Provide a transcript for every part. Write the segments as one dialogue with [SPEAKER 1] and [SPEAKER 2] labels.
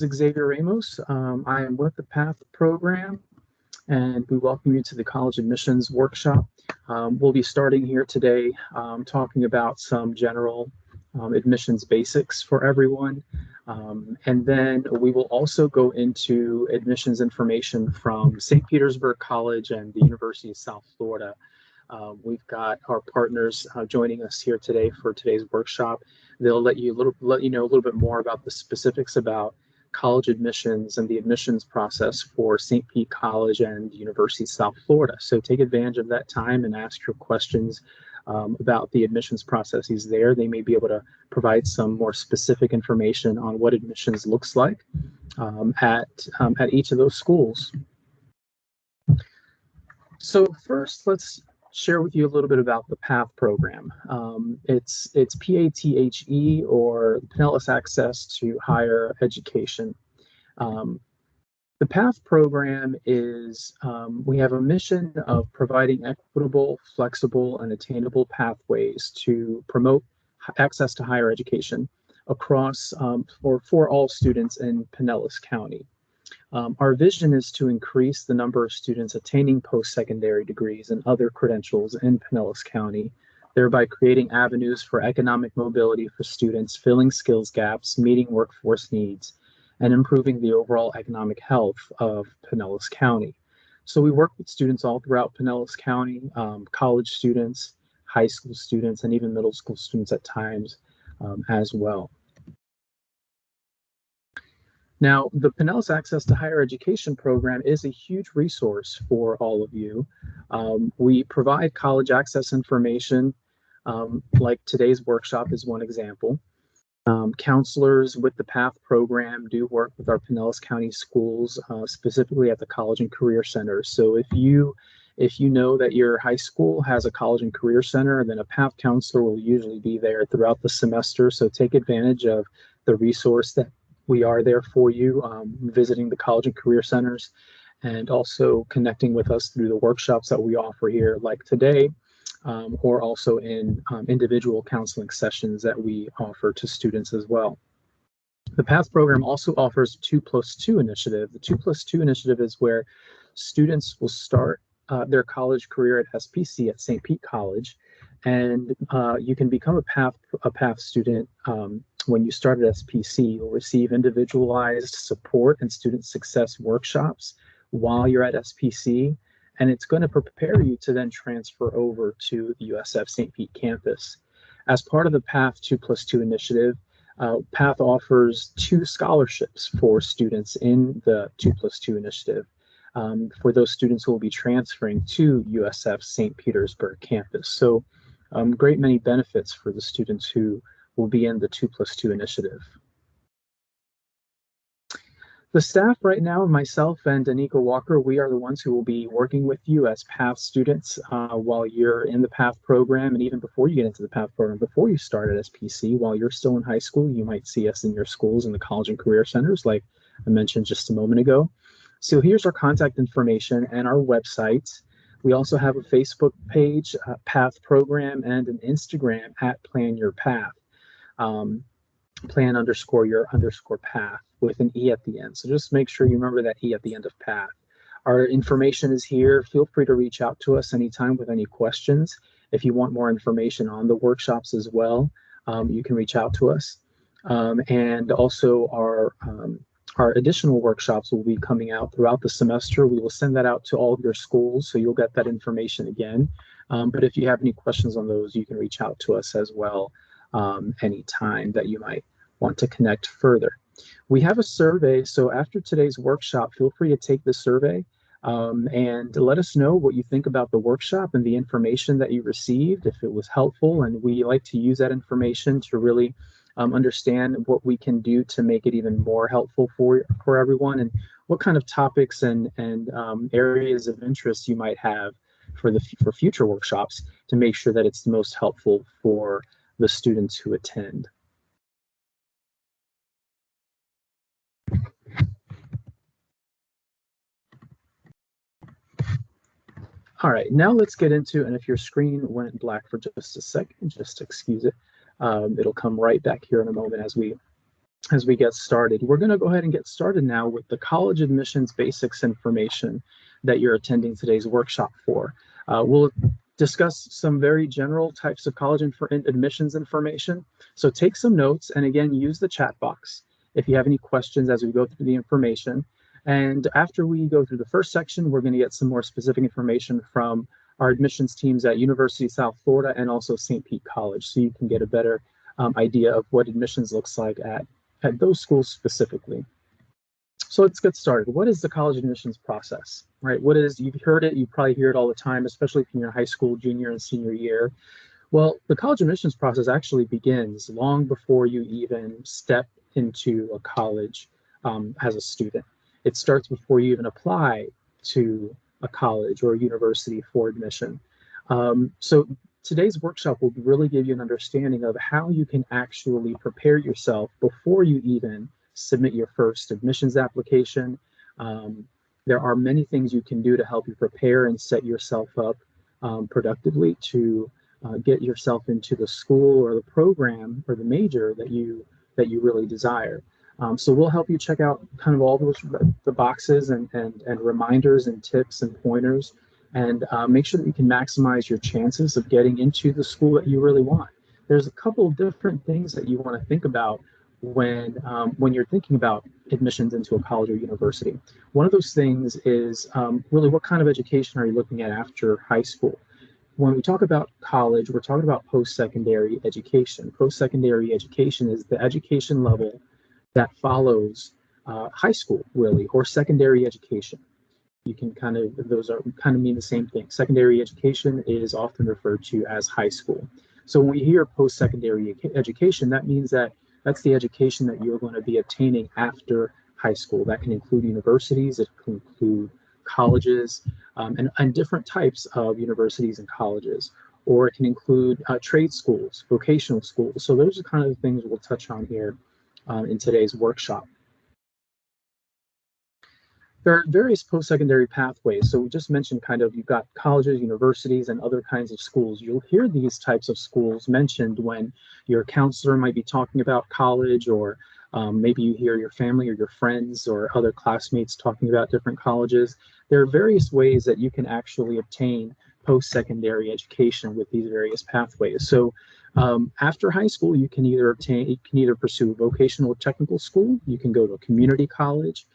[SPEAKER 1] Xavier Ramos. I am with the PATHe program, and we welcome you to the college admissions workshop. We'll be starting here today talking about some general admissions basics for everyone. And then we will also go into admissions information from St. Petersburg College and the University of South Florida. We've got our partners joining us here today for today's workshop. They'll let you know a little bit more about the specifics about college admissions and the admissions process for St. Pete College and University of South Florida. So take advantage of that time and ask your questions about the admissions processes there. They may be able to provide some more specific information on what admissions looks like at each of those schools. So first, let's share with you a little bit about the PATHe program. It's PATHe, or Pinellas Access to Higher Education. The PATHe program is, we have a mission of providing equitable, flexible, and attainable pathways to promote access to higher education across, for all students in Pinellas County. Our vision is to increase the number of students attaining post-secondary degrees and other credentials in Pinellas County, thereby creating avenues for economic mobility for students, filling skills gaps, meeting workforce needs, and improving the overall economic health of Pinellas County. So we work with students all throughout Pinellas County, college students, high school students, and even middle school students at times as well. Now, the Pinellas Access to Higher Education program is a huge resource for all of you. We provide college access information, like today's workshop is one example. Counselors with the PATHe program do work with our Pinellas County schools, specifically at the College and Career Center. So if you know that your high school has a College and Career Center, then a PATHe counselor will usually be there throughout the semester. So take advantage of the resource that we are there for you, visiting the College and Career Centers, and also connecting with us through the workshops that we offer here, like today, or also in individual counseling sessions that we offer to students as well. The PATHe program also offers 2+2 initiative. The 2+2 initiative is where students will start their college career at SPC at St. Pete College, and you can become a PATHe student when you start at SPC. You'll receive individualized support and student success workshops while you're at SPC, and it's going to prepare you to then transfer over to the USF St. Pete campus. As part of the PATHe 2+2 initiative, PATHe offers 2 scholarships for students in the 2+2 initiative for those students who will be transferring to USF St. Petersburg campus. So great many benefits for the students who will be in the 2+2 initiative. The staff right now, myself and Danica Walker, we are the ones who will be working with you as PATHe students while you're in the PATHe program, and even before you get into the PATHe program, before you start at SPC, while you're still in high school, you might see us in your schools in the College and Career Centers, like I mentioned just a moment ago. So here's our contact information and our website. We also have a Facebook page, PATHe program, and an Instagram at Plan Your Path. Plan_your_path with an E at the end. So just make sure you remember that E at the end of path. Our information is here. Feel free to reach out to us anytime with any questions. If you want more information on the workshops as well, you can reach out to us. And also our additional workshops will be coming out throughout the semester. We will send that out to all of your schools, so you'll get that information again. But if you have any questions on those, you can reach out to us as well anytime that you might want to connect further. We have a survey, so after today's workshop, feel free to take the survey and let us know what you think about the workshop and the information that you received, if it was helpful. And we like to use that information to really understand what we can do to make it even more helpful for everyone, and what kind of topics and areas of interest you might have for future workshops to make sure that it's the most helpful for the students who attend. All right, now let's get into, and if your screen went black for just a second, just excuse it. It'll come right back here in a moment as we as we get started. We're going to go ahead and get started now with the college admissions basics information that you're attending today's workshop for. We'll discuss some very general types of college admissions information. So take some notes, and again, use the chat box if you have any questions as we go through the information. And after we go through the first section, we're going to get some more specific information from our admissions teams at University of South Florida and also St. Pete College, so you can get a better idea of what admissions looks like at those schools specifically. So let's get started. What is the college admissions process, right? What is, you've heard it, you probably hear it all the time, especially if you're in high school, junior and senior year. Well, the college admissions process actually begins long before you even step into a college as a student. It starts before you even apply to a college or a university for admission. So today's workshop will really give you an understanding of how you can actually prepare yourself before you even submit your first admissions application. There are many things you can do to help you prepare and set yourself up productively to get yourself into the school or the program or the major that you really desire. So we'll help you check out kind of all the boxes and reminders and tips and pointers, and make sure that you can maximize your chances of getting into the school that you really want. There's a couple of different things that you want to think about when you're thinking about admissions into a college or university. One of those things is really, what kind of education are you looking at after high school? When we talk about college, we're talking about post-secondary education. Post-secondary education is the education level that follows high school, really, or secondary education. You can those mean the same thing. Secondary education is often referred to as high school. So when we hear post-secondary education, that means that that's the education that you're going to be obtaining after high school. That can include universities, it can include colleges, and different types of universities and colleges, or it can include trade schools, vocational schools. So those are kind of the things we'll touch on here in today's workshop. There are various post-secondary pathways. So we just mentioned you've got colleges, universities, and other kinds of schools. You'll hear these types of schools mentioned when your counselor might be talking about college, or maybe you hear your family or your friends or other classmates talking about different colleges. There are various ways that you can actually obtain post-secondary education with these various pathways. So after high school, you can either pursue vocational technical school, you can go to a community college,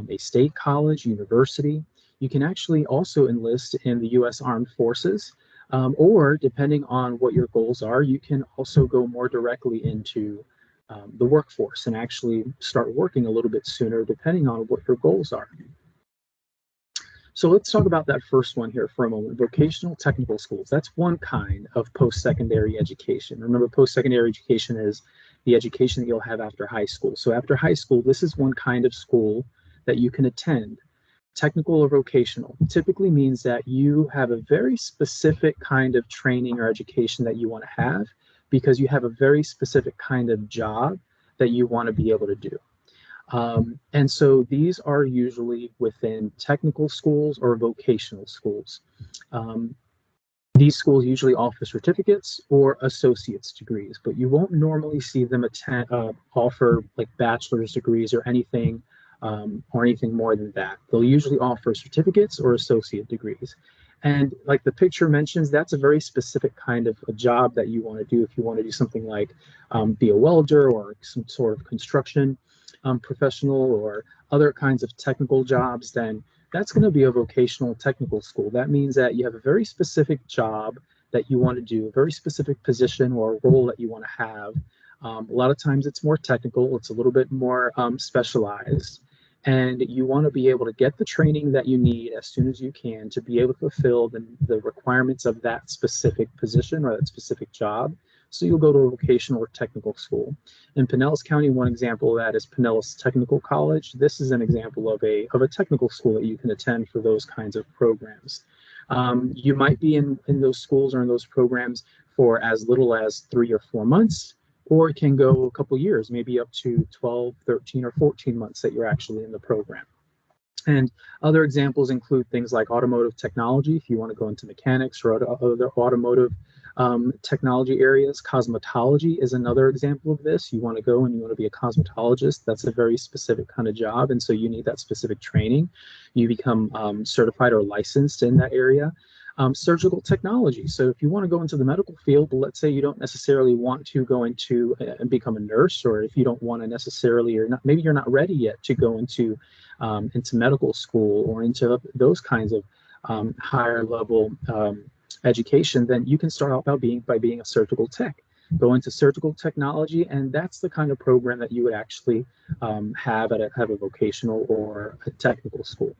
[SPEAKER 1] a state college, university. You can actually also enlist in the U.S. Armed Forces, or depending on what your goals are, you can also go more directly into the workforce and actually start working a little bit sooner, depending on what your goals are. So let's talk about that first one here for a moment, vocational technical schools. That's one kind of post-secondary education. Remember, post-secondary education is the education that you'll have after high school. So after high school, this is one kind of school that you can attend. Technical or vocational typically means that you have a very specific kind of training or education that you want to have, because you have a very specific kind of job that you want to be able to do. And so these are usually within technical schools or vocational schools. These schools usually offer certificates or associate's degrees, but you won't normally see them offer like bachelor's degrees or anything more than that. They'll usually offer certificates or associate degrees. And like the picture mentions, that's a very specific kind of a job that you want to do. If you want to do something like be a welder or some sort of construction professional or other kinds of technical jobs, then that's going to be a vocational technical school. That means that you have a very specific job that you want to do, a very specific position or role that you want to have. A lot of times it's more technical, it's a little bit more specialized, and you want to be able to get the training that you need as soon as you can to be able to fulfill the requirements of that specific position or that specific job. So you'll go to a vocational or technical school. In Pinellas County, one example of that is Pinellas Technical College. This is an example of a technical school that you can attend for those kinds of programs. You might be in those schools or in those programs for as little as 3 or 4 months, or it can go a couple years, maybe up to 12, 13, or 14 months that you're actually in the program. And other examples include things like automotive technology, if you want to go into mechanics or other automotive Technology areas, cosmetology is another example of this. You want to go and you want to be a cosmetologist. That's a very specific kind of job, and so you need that specific training. You become certified or licensed in that area. Surgical technology. So if you want to go into the medical field, but let's say you don't necessarily want to go into and become a nurse, or if you don't want to necessarily, or not, maybe you're not ready yet to go into medical school or into those kinds of higher level education, then you can start out by being a surgical tech. Go into surgical technology, and that's the kind of program that you would actually have at a vocational or a technical school.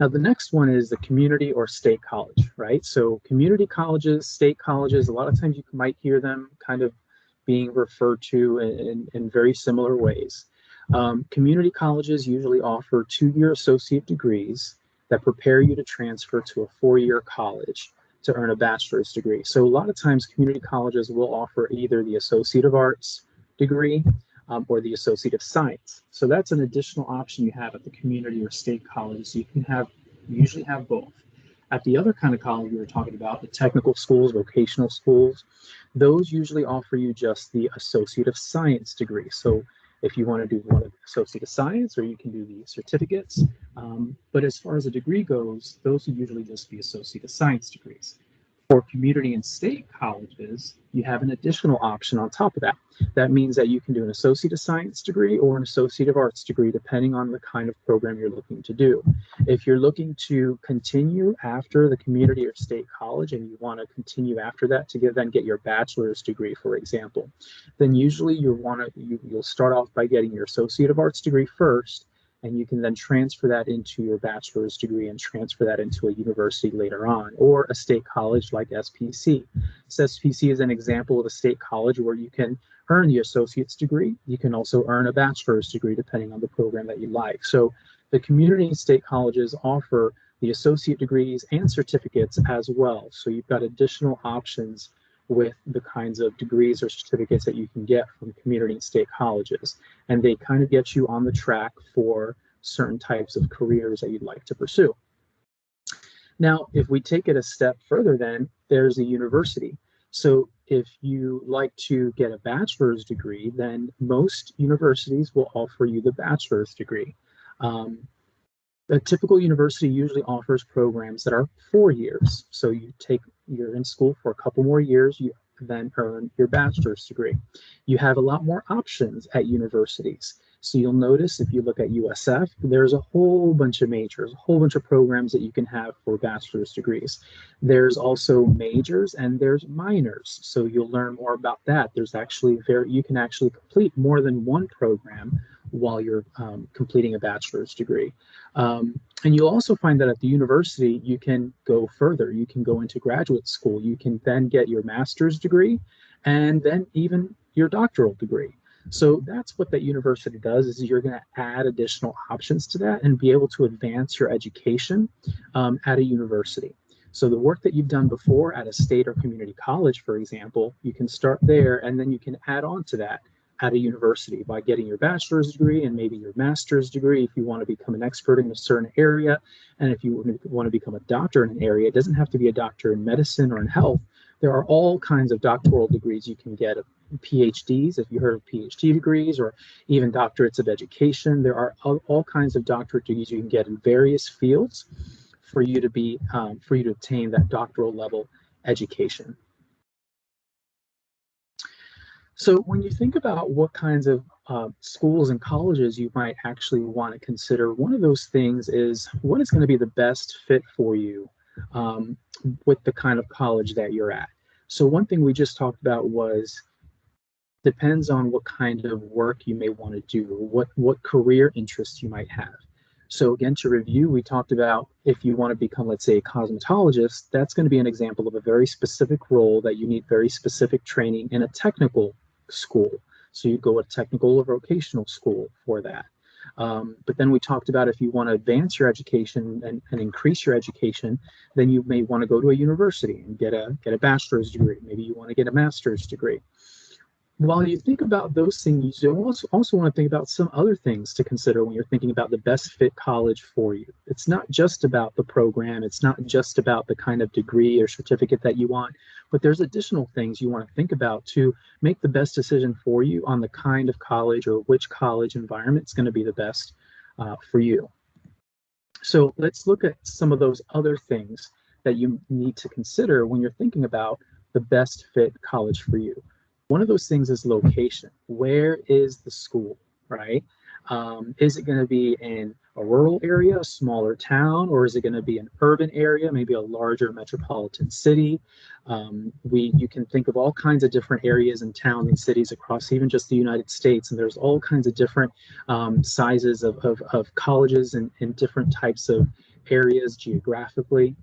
[SPEAKER 1] Now, the next one is the community or state college, right? So community colleges, state colleges, a lot of times you might hear them kind of being referred to in very similar ways. Community colleges usually offer 2-year associate degrees that prepare you to transfer to a 4-year college to earn a bachelor's degree. So a lot of times community colleges will offer either the Associate of Arts degree or the Associate of Science. So that's an additional option you have at the community or state colleges. You usually have both. At the other kind of college we were talking about, the technical schools, vocational schools, those usually offer you just the Associate of Science degree. So if you want to do one of the Associate of Science, or you can do the certificates. But as far as a degree goes, those are usually just the Associate of Science degrees. For community and state colleges, you have an additional option on top of that. That means that you can do an Associate of Science degree or an Associate of Arts degree, depending on the kind of program you're looking to do. If you're looking to continue after the community or state college and you want to continue after that to then get your bachelor's degree, for example, then usually you'll start off by getting your Associate of Arts degree first, and you can then transfer that into your bachelor's degree and transfer that into a university later on, or a state college like SPC. So SPC is an example of a state college where you can earn the associate's degree. You can also earn a bachelor's degree depending on the program that you like. So the community and state colleges offer the associate degrees and certificates as well. So you've got additional options with the kinds of degrees or certificates that you can get from community and state colleges. And they kind of get you on the track for certain types of careers that you'd like to pursue. Now, if we take it a step further, then there's a university. So if you like to get a bachelor's degree, then most universities will offer you the bachelor's degree. A typical university usually offers programs that are 4 years. So you're in school for a couple more years, you then earn your bachelor's degree. You have a lot more options at universities. So you'll notice if you look at USF, there's a whole bunch of majors, a whole bunch of programs that you can have for bachelor's degrees. There's also majors and there's minors. So you'll learn more about that. There's actually you can actually complete more than one program while you're completing a bachelor's degree. And you'll also find that at the university, you can go further. You can go into graduate school. You can then get your master's degree and then even your doctoral degree. So that's what that university does, is you're going to add additional options to that and be able to advance your education at a university. So the work that you've done before at a state or community college, for example, you can start there and then you can add on to that at a university by getting your bachelor's degree and maybe your master's degree if you want to become an expert in a certain area. And if you want to become a doctor in an area, it doesn't have to be a doctor in medicine or in health. There are all kinds of doctoral degrees you can get, PhDs, if you heard of PhD degrees, or even doctorates of education. There are all kinds of doctorate degrees you can get in various fields for you to obtain that doctoral level education. So when you think about what kinds of schools and colleges you might actually want to consider, one of those things is what is going to be the best fit for you with the kind of college that you're at. So one thing we just talked about was depends on what kind of work you may want to do, what career interests you might have. So again, to review, we talked about if you want to become, let's say, a cosmetologist, that's going to be an example of a very specific role that you need very specific training in a technical school. So you go to technical or vocational school for that. But then we talked about if you want to advance your education and increase your education, then you may want to go to a university and get a bachelor's degree. Maybe you want to get a master's degree. while you think about those things, you also want to think about some other things to consider when you're thinking about the best fit college for you. It's not just about the program, it's not just about the kind of degree or certificate that you want, but there's additional things you want to think about to make the best decision for you on the kind of college or which college environment is going to be the best for you. So let's look at some of those other things that you need to consider when you're thinking about the best fit college for you. One of those things is location. Where is the school, right? Is it going to be in a rural area, a smaller town, or is it going to be an urban area, maybe a larger metropolitan city? You can think of all kinds of different areas and towns and cities across even just the United States, and there's all kinds of different sizes of colleges and different types of areas geographically.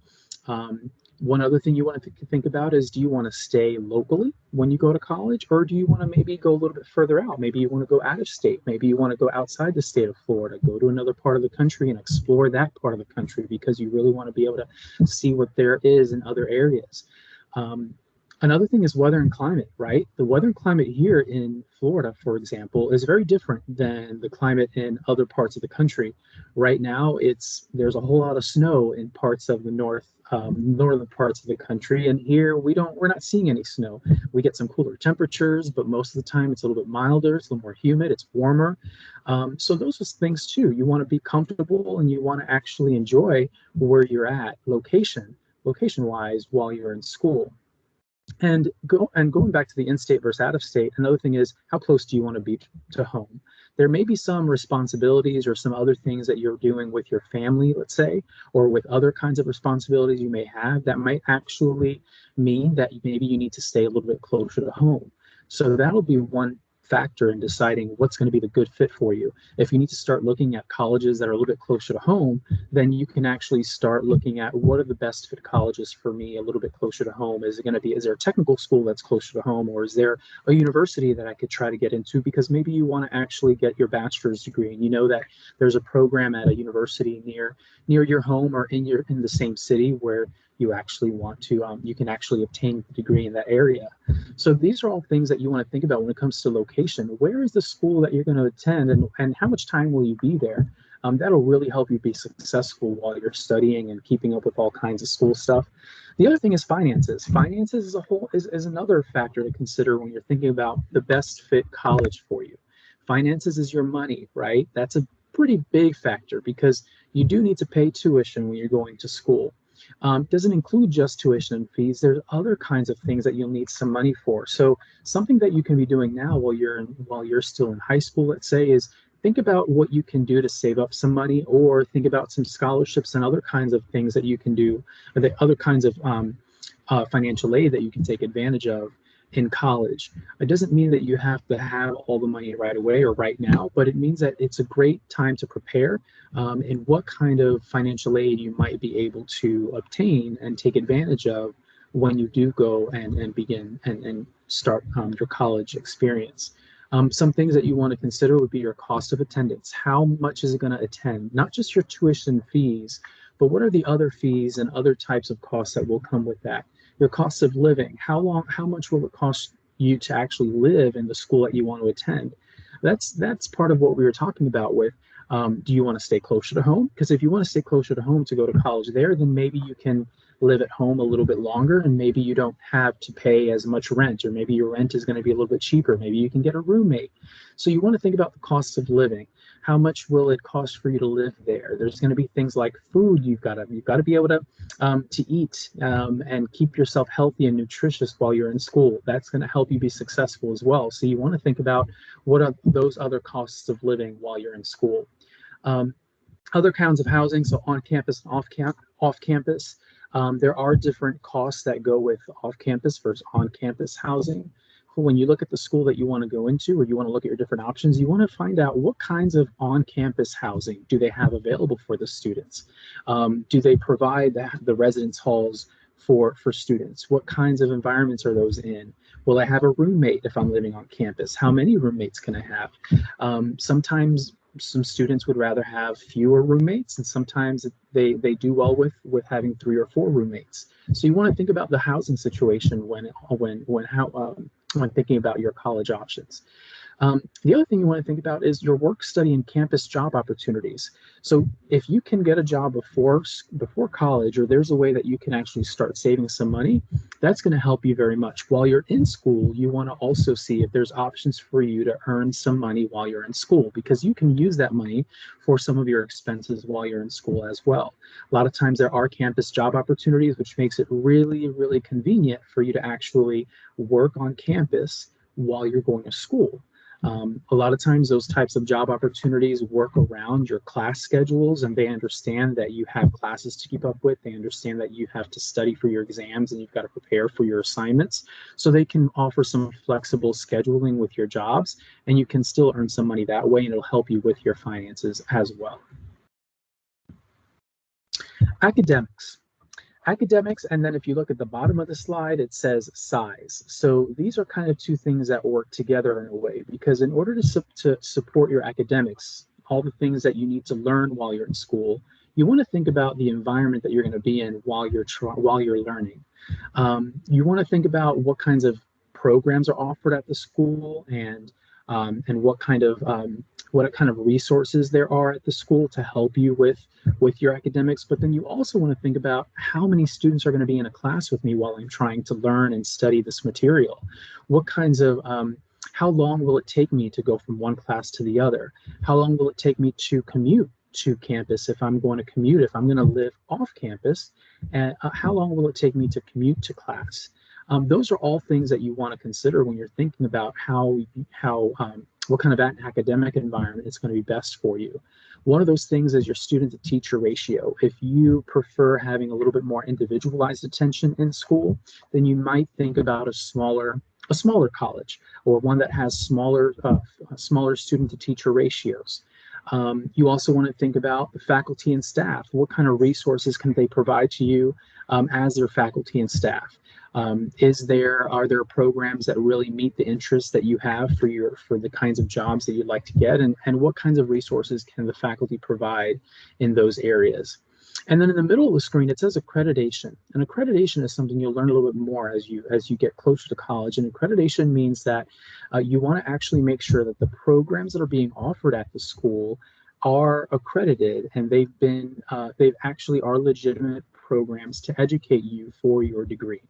[SPEAKER 1] One other thing you want to think about is, do you want to stay locally when you go to college, or do you want to maybe go a little bit further out? Maybe you want to go out of state. Maybe you want to go outside the state of Florida, go to another part of the country and explore that part of the country because you really want to be able to see what there is in other areas. Another thing is weather and climate, right? The weather and climate here in Florida, for example, is very different than the climate in other parts of the country. Right now, there's a whole lot of snow in parts of the northern parts of the country, and here we're not seeing any snow. We get some cooler temperatures, but most of the time it's a little bit milder, it's a little more humid, it's warmer. So those are things too. You want to be comfortable and you want to actually enjoy where you're at, location-wise, while you're in school. And going back to the in-state versus out-of-state, another thing is, how close do you want to be to home? There may be some responsibilities or some other things that you're doing with your family, let's say, or with other kinds of responsibilities you may have that might actually mean that maybe you need to stay a little bit closer to home. So that'll be one factor in deciding what's going to be the good fit for you. If you need to start looking at colleges that are a little bit closer to home, then you can actually start looking at what are the best fit colleges for me a little bit closer to home. Is there a technical school that's closer to home, or is there a university that I could try to get into? Because maybe you want to actually get your bachelor's degree and you know that there's a program at a university near your home or in the same city where you actually want to, you can actually obtain the degree in that area. So these are all things that you want to think about when it comes to location. Where is the school that you're going to attend, and how much time will you be there? That'll really help you be successful while you're studying and keeping up with all kinds of school stuff. The other thing is finances. Finances as a whole is another factor to consider when you're thinking about the best fit college for you. Finances is your money, right? That's a pretty big factor because you do need to pay tuition when you're going to school. Doesn't include just tuition and fees. There's other kinds of things that you'll need some money for. So something that you can be doing now while you're still in high school, let's say, is think about what you can do to save up some money, or think about some scholarships and other kinds of things that you can do, or the other kinds of financial aid that you can take advantage of in college. It doesn't mean that you have to have all the money right away or right now, but it means that it's a great time to prepare in what kind of financial aid you might be able to obtain and take advantage of when you do go and begin and start your college experience. Some things that you want to consider would be your cost of attendance. How much is it going to attend? Not just your tuition fees, but what are the other fees and other types of costs that will come with that? Your cost of living. How much will it cost you to actually live in the school that you want to attend? That's part of what we were talking about with, do you want to stay closer to home? Because if you want to stay closer to home to go to college there, then maybe you can live at home a little bit longer, and maybe you don't have to pay as much rent, or maybe your rent is going to be a little bit cheaper. Maybe you can get a roommate. So you want to think about the cost of living. How much will it cost for you to live there? There's going to be things like food. You've got to be able to eat and keep yourself healthy and nutritious while you're in school. That's going to help you be successful as well. So you want to think about what are those other costs of living while you're in school. Other kinds of housing, so on campus and off campus. There are different costs that go with off-campus versus on-campus housing. When you look at the school that you want to go into, or you want to look at your different options, you want to find out what kinds of on-campus housing do they have available for the students. Do they provide the residence halls for students? What kinds of environments are those in? Will I have a roommate if I'm living on campus? How many roommates can I have? Sometimes some students would rather have fewer roommates, and sometimes they do well with having 3 or 4 roommates. So you want to think about the housing situation when thinking about your college options. The other thing you want to think about is your work, study, and campus job opportunities. So if you can get a job before college, or there's a way that you can actually start saving some money, that's going to help you very much. While you're in school, you want to also see if there's options for you to earn some money while you're in school, because you can use that money for some of your expenses while you're in school as well. A lot of times there are campus job opportunities, which makes it really, really convenient for you to actually work on campus while you're going to school. A lot of times those types of job opportunities work around your class schedules, and they understand that you have classes to keep up with. They understand that you have to study for your exams and you've got to prepare for your assignments. So they can offer some flexible scheduling with your jobs, and you can still earn some money that way, and it'll help you with your finances as well. Academics. Academics, and then if you look at the bottom of the slide, it says size. So these are kind of two things that work together in a way, because in order to support your academics, all the things that you need to learn while you're in school, you want to think about the environment that you're going to be in while you're learning. You want to think about what kinds of programs are offered at the school, and what kind of resources there are at the school to help you with your academics. But then you also want to think about how many students are going to be in a class with me while I'm trying to learn and study this material. What kinds of how long will it take me to go from one class to the other? How long will it take me to commute to campus if I'm going to commute, if I'm going to live off campus? And how long will it take me to commute to class? Those are all things that you want to consider when you're thinking about what kind of academic environment is going to be best for you. One of those things is your student to teacher ratio. If you prefer having a little bit more individualized attention in school, then you might think about a smaller college, or one that has smaller student to teacher ratios. You also want to think about the faculty and staff. What kind of resources can they provide to you as their faculty and staff? Are there programs that really meet the interests that you have for the kinds of jobs that you'd like to get, and what kinds of resources can the faculty provide in those areas? And then in the middle of the screen, it says accreditation. And accreditation is something you'll learn a little bit more as you get closer to college. And accreditation means that you want to actually make sure that the programs that are being offered at the school are accredited, and they actually are legitimate programs to educate you for your degree.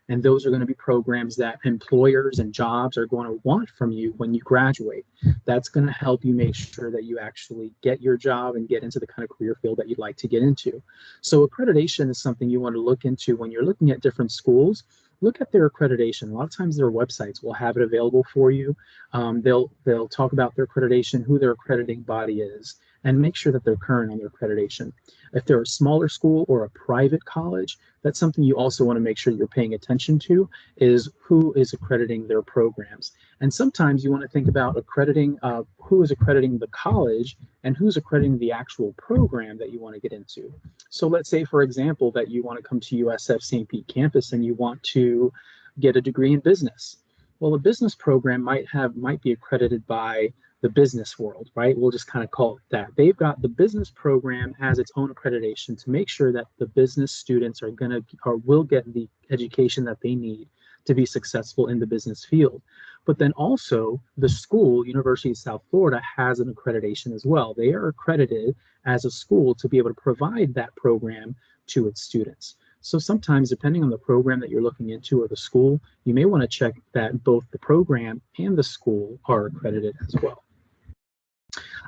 [SPEAKER 1] And those are going to be programs that employers and jobs are going to want from you when you graduate. That's going to help you make sure that you actually get your job and get into the kind of career field that you'd like to get into. So accreditation is something you want to look into when you're looking at different schools. Look at their accreditation. A lot of times their websites will have it available for you. They'll talk about their accreditation, who their accrediting body is, and make sure that they're current on their accreditation. If they're a smaller school or a private college, that's something you also want to make sure you're paying attention to, is who is accrediting their programs. And sometimes you want to think about accrediting who is accrediting the college and who's accrediting the actual program that you want to get into. So let's say, for example, that you want to come to USF St. Pete campus and you want to get a degree in business. Well, a business program might be accredited by the business world, right? We'll just kind of call it that. They've got the business program has its own accreditation to make sure that the business students will get the education that they need to be successful in the business field. But then also the school, University of South Florida, has an accreditation as well. They are accredited as a school to be able to provide that program to its students. So sometimes, depending on the program that you're looking into or the school, you may want to check that both the program and the school are accredited as well.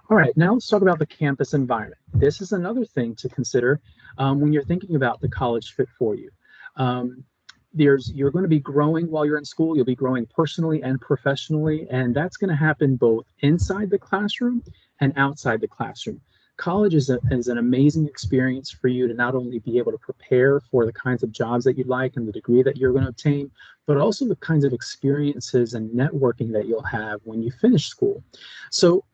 [SPEAKER 1] All right, now let's talk about the campus environment. This is another thing to consider when you're thinking about the college fit for you. You're going to be growing while you're in school. You'll be growing personally and professionally, and that's going to happen both inside the classroom and outside the classroom. College is an amazing experience for you to not only be able to prepare for the kinds of jobs that you'd like and the degree that you're going to obtain, but also the kinds of experiences and networking that you'll have when you finish school. So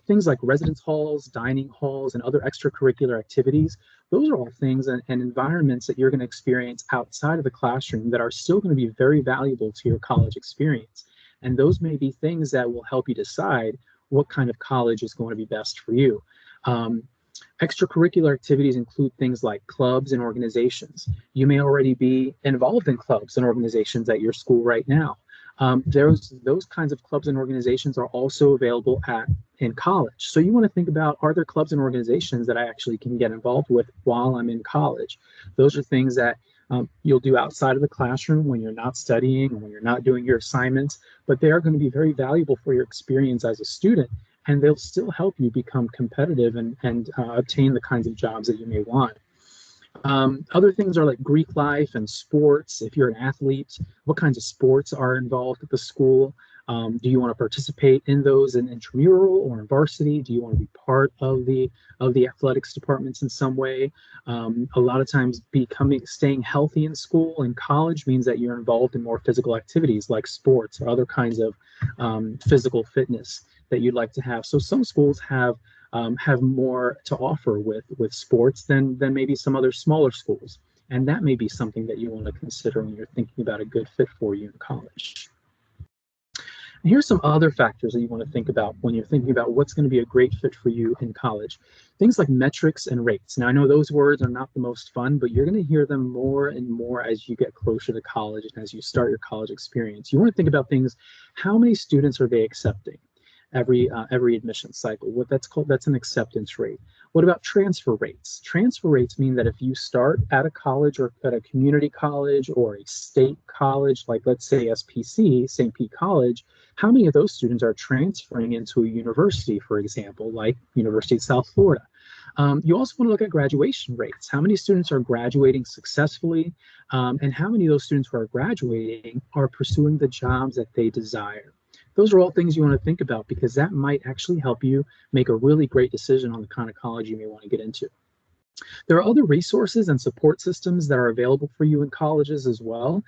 [SPEAKER 1] things like residence halls, dining halls, and other extracurricular activities, those are all things and environments that you're going to experience outside of the classroom that are still going to be very valuable to your college experience. And those may be things that will help you decide what kind of college is going to be best for you. Extracurricular activities include things like clubs and organizations. You may already be involved in clubs and organizations at your school right now. Those kinds of clubs and organizations are also available in college. So you want to think about, are there clubs and organizations that I actually can get involved with while I'm in college? Those are things that you'll do outside of the classroom when you're not studying or when you're not doing your assignments, but they are going to be very valuable for your experience as a student, and they'll still help you become competitive and obtain the kinds of jobs that you may want. Other things are like Greek life and sports. If you're an athlete, what kinds of sports are involved at the school? Do you want to participate in those in intramural or in varsity? Do you want to be part of the athletics departments in some way? A lot of times staying healthy in school and college means that you're involved in more physical activities like sports or other kinds of physical fitness that you'd like to have. So some schools have more to offer with sports than maybe some other smaller schools. And that may be something that you want to consider when you're thinking about a good fit for you in college. And here's some other factors that you want to think about when you're thinking about what's going to be a great fit for you in college. Things like metrics and rates. Now, I know those words are not the most fun, but you're going to hear them more and more as you get closer to college and as you start your college experience. You want to think about things, how many students are they accepting? Every admission cycle. What that's an acceptance rate. What about transfer rates? Transfer rates mean that if you start at a college or at a community college or a state college, like let's say SPC, St. Pete College, how many of those students are transferring into a university, for example, like University of South Florida? You also want to look at graduation rates. How many students are graduating successfully, and how many of those students who are graduating are pursuing the jobs that they desire? Those are all things you want to think about because that might actually help you make a really great decision on the kind of college you may want to get into. There are other resources and support systems that are available for you in colleges as well.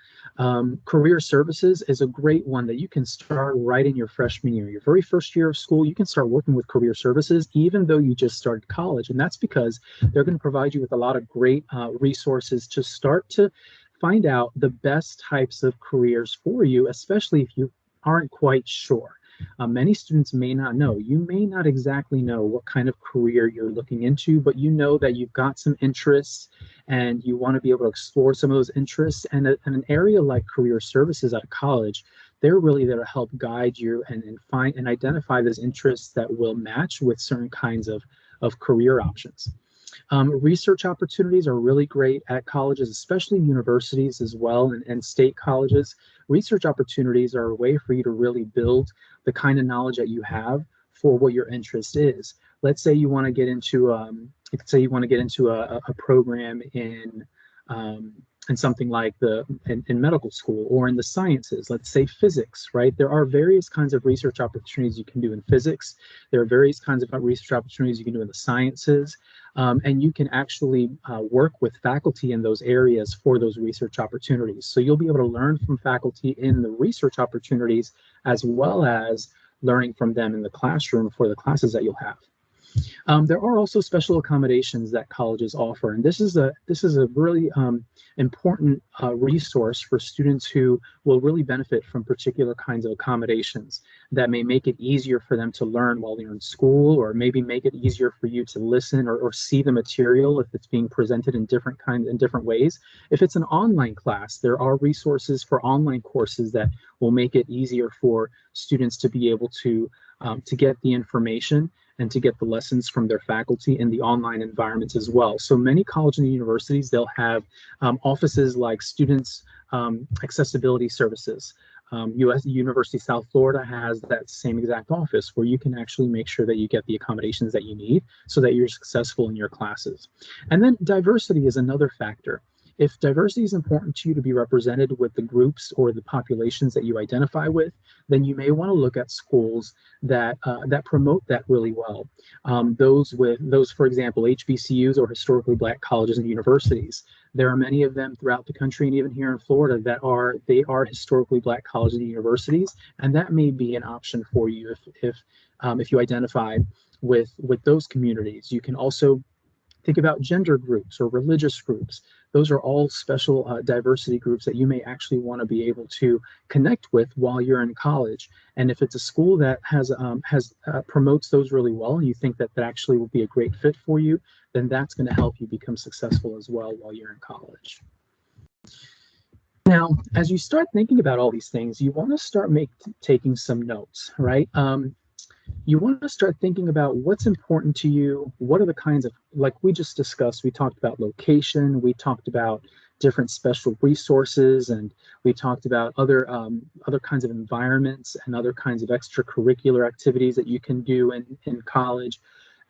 [SPEAKER 1] Career services is a great one that you can start right in your freshman year. Your very first year of school, you can start working with career services even though you just started college. And that's because they're going to provide you with a lot of great resources to start to find out the best types of careers for you, especially if you aren't quite sure. Many students may not know. You may not exactly know what kind of career you're looking into, but you know that you've got some interests and you want to be able to explore some of those interests. And an area like career services at college, they're really there to help guide you and find and identify those interests that will match with certain kinds of career options. Research opportunities are really great at colleges, especially universities as well, and state colleges. Research opportunities are a way for you to really build the kind of knowledge that you have for what your interest is. Let's say you want to get into a program in something like in medical school or in the sciences, let's say physics, right? There are various kinds of research opportunities you can do in physics. There are various kinds of research opportunities you can do in the sciences. And you can actually work with faculty in those areas for those research opportunities. So you'll be able to learn from faculty in the research opportunities as well as learning from them in the classroom for the classes that you'll have. There are also special accommodations that colleges offer, and this is a really important resource for students who will really benefit from particular kinds of accommodations that may make it easier for them to learn while they're in school, or maybe make it easier for you to listen or see the material if it's being presented in different ways. If it's an online class, there are resources for online courses that will make it easier for students to be able to get the information and to get the lessons from their faculty in the online environments as well. So many colleges and universities, they'll have offices like Students Accessibility Services. University of South Florida has that same exact office where you can actually make sure that you get the accommodations that you need so that you're successful in your classes. And then diversity is another factor. If diversity is important to you to be represented with the groups or the populations that you identify with, then you may want to look at schools that promote that really well. Those, for example, HBCUs or historically Black colleges and universities. There are many of them throughout the country and even here in Florida that are historically Black colleges and universities, and that may be an option for you if you identify with those communities. You can also think about gender groups or religious groups. Those are all special diversity groups that you may actually want to be able to connect with while you're in college. And if it's a school that promotes those really well, and you think that actually will be a great fit for you, then that's going to help you become successful as well while you're in college. Now, as you start thinking about all these things, you want to start taking some notes, right? You want to start thinking about what's important to you. What are the kinds of, like we just discussed, we talked about location, we talked about different special resources, and we talked about other kinds of environments and other kinds of extracurricular activities that you can do in college.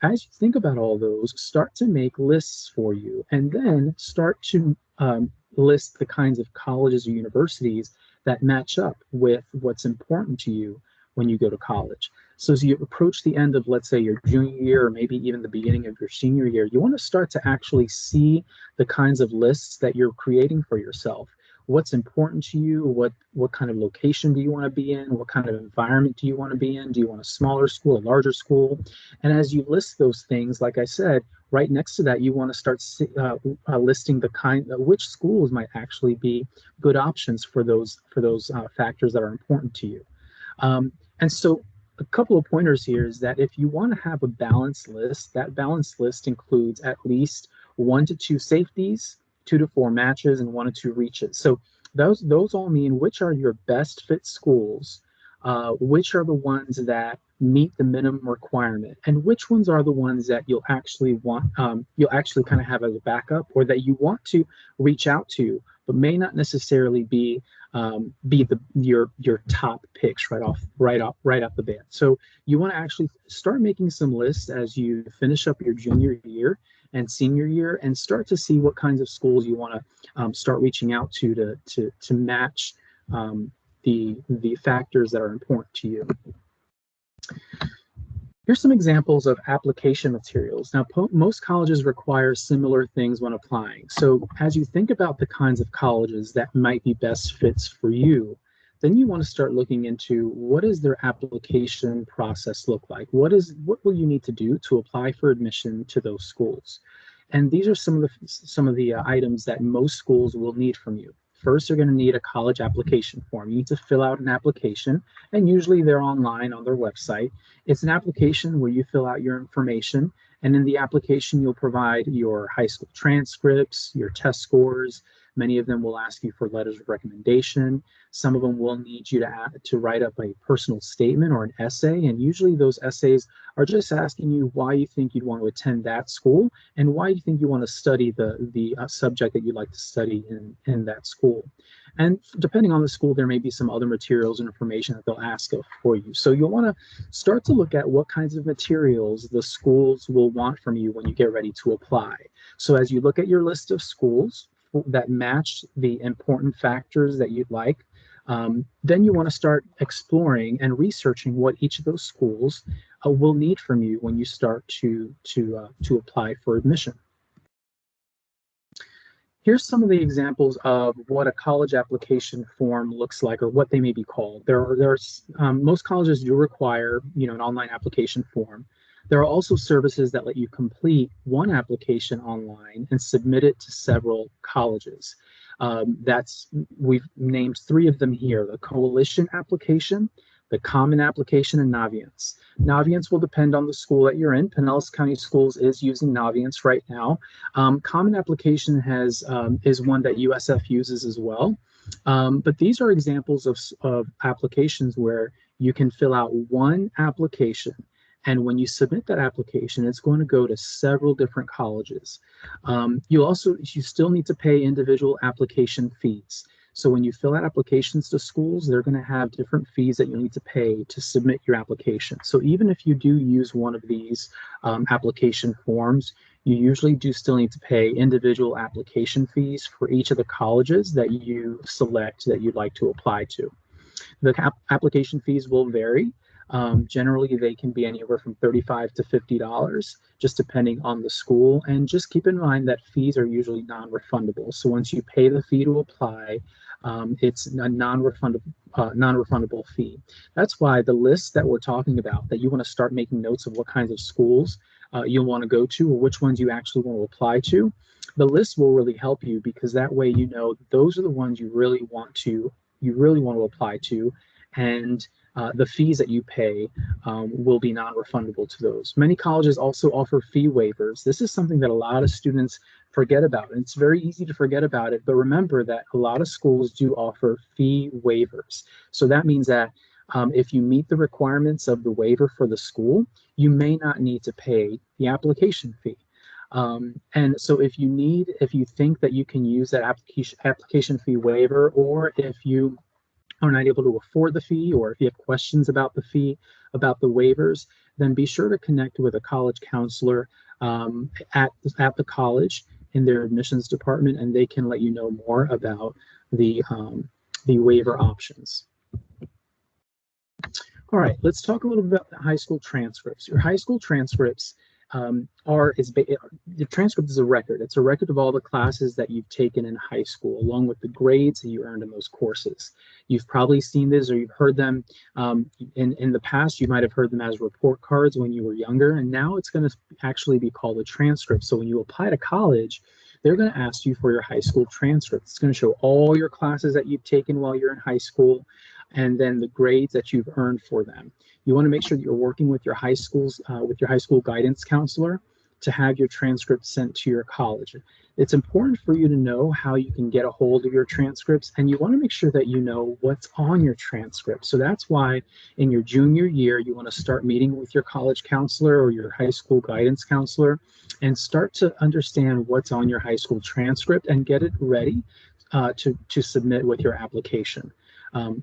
[SPEAKER 1] As you think about all those, start to make lists for you, and then start to list the kinds of colleges or universities that match up with what's important to you when you go to college. So as you approach the end of, let's say, your junior year, or maybe even the beginning of your senior year, you want to start to actually see the kinds of lists that you're creating for yourself. What's important to you? What kind of location do you want to be in? What kind of environment do you want to be in? Do you want a smaller school, a larger school? And as you list those things, like I said, right next to that, you want to start listing the which schools might actually be good options for those factors that are important to you. And so a couple of pointers here is that if you want to have a balanced list, that balanced list includes at least 1 to 2 safeties, 2 to 4 matches, and 1 to 2 reaches. So those all mean which are your best fit schools, which are the ones that meet the minimum requirement, and which ones are the ones that you'll actually kind of have as a backup, or that you want to reach out to, but may not necessarily be your top picks right off the bat. So you want to actually start making some lists as you finish up your junior year and senior year, and start to see what kinds of schools you want to start reaching out to match the factors that are important to you. Here's some examples of application materials. Now, most colleges require similar things when applying. So as you think about the kinds of colleges that might be best fits for you, then you want to start looking into what does their application process look like? What will you need to do to apply for admission to those schools? And these are some of the items that most schools will need from you. First, you're going to need a college application form. You need to fill out an application, and usually they're online on their website. It's an application where you fill out your information, and in the application, you'll provide your high school transcripts, your test scores. Many of them will ask you for letters of recommendation. Some of them will need you to write up a personal statement or an essay, and usually those essays are just asking you why you think you'd want to attend that school and why you think you want to study the subject that you'd like to study in that school. And depending on the school, there may be some other materials and information that they'll ask for you. So you'll want to start to look at what kinds of materials the schools will want from you when you get ready to apply. So as you look at your list of schools that match the important factors that you'd like, then you want to start exploring and researching what each of those schools will need from you when you start to apply for admission. Here's some of the examples of what a college application form looks like, or what they may be called. Most colleges do require, an online application form. There are also services that let you complete one application online and submit it to several colleges. We've named 3 of them here: the Coalition application, the Common application, and Naviance. Naviance will depend on the school that you're in. Pinellas County Schools is using Naviance right now. Common application is one that USF uses as well. But these are examples of applications where you can fill out one application, and when you submit that application, it's going to go to several different colleges. You still need to pay individual application fees. So when you fill out applications to schools, they're going to have different fees that you need to pay to submit your application. So even if you do use one of these application forms, you usually do still need to pay individual application fees for each of the colleges that you select that you'd like to apply to. The application fees will vary. Generally, they can be anywhere from $35 to $50, just depending on the school. And just keep in mind that fees are usually non-refundable. So once you pay the fee to apply, it's a non-refundable fee. That's why the list that we're talking about, that you want to start making notes of what kinds of schools you'll want to go to, or which ones you actually want to apply to, the list will really help you, because that way those are the ones you really want to apply to. And the fees that you pay will be non-refundable to those. Many colleges also offer fee waivers. This is something that a lot of students forget about, and it's very easy to forget about it, but remember that a lot of schools do offer fee waivers. So that means that if you meet the requirements of the waiver for the school, you may not need to pay the application fee. And so if you think that you can use that application fee waiver, or if you are not able to afford the fee, or if you have questions about the fee, about the waivers, then be sure to connect with a college counselor at the college in their admissions department, and they can let you know more about the waiver options. All right, let's talk a little bit about the high school transcripts. Your high school transcripts your transcript is a record. It's a record of all the classes that you've taken in high school, along with the grades that you earned in those courses. You've probably seen this, or you've heard them in the past. You might have heard them as report cards when you were younger, and now it's going to actually be called a transcript. So when you apply to college, they're going to ask you for your high school transcript. It's going to show all your classes that you've taken while you're in high school, and then the grades that you've earned for them. You want to make sure that you're working with your high school guidance counselor to have your transcript sent to your college. It's important for you to know how you can get a hold of your transcripts, and you want to make sure that you know what's on your transcript. So that's why in your junior year, you want to start meeting with your college counselor or your high school guidance counselor and start to understand what's on your high school transcript and get it ready to submit with your application.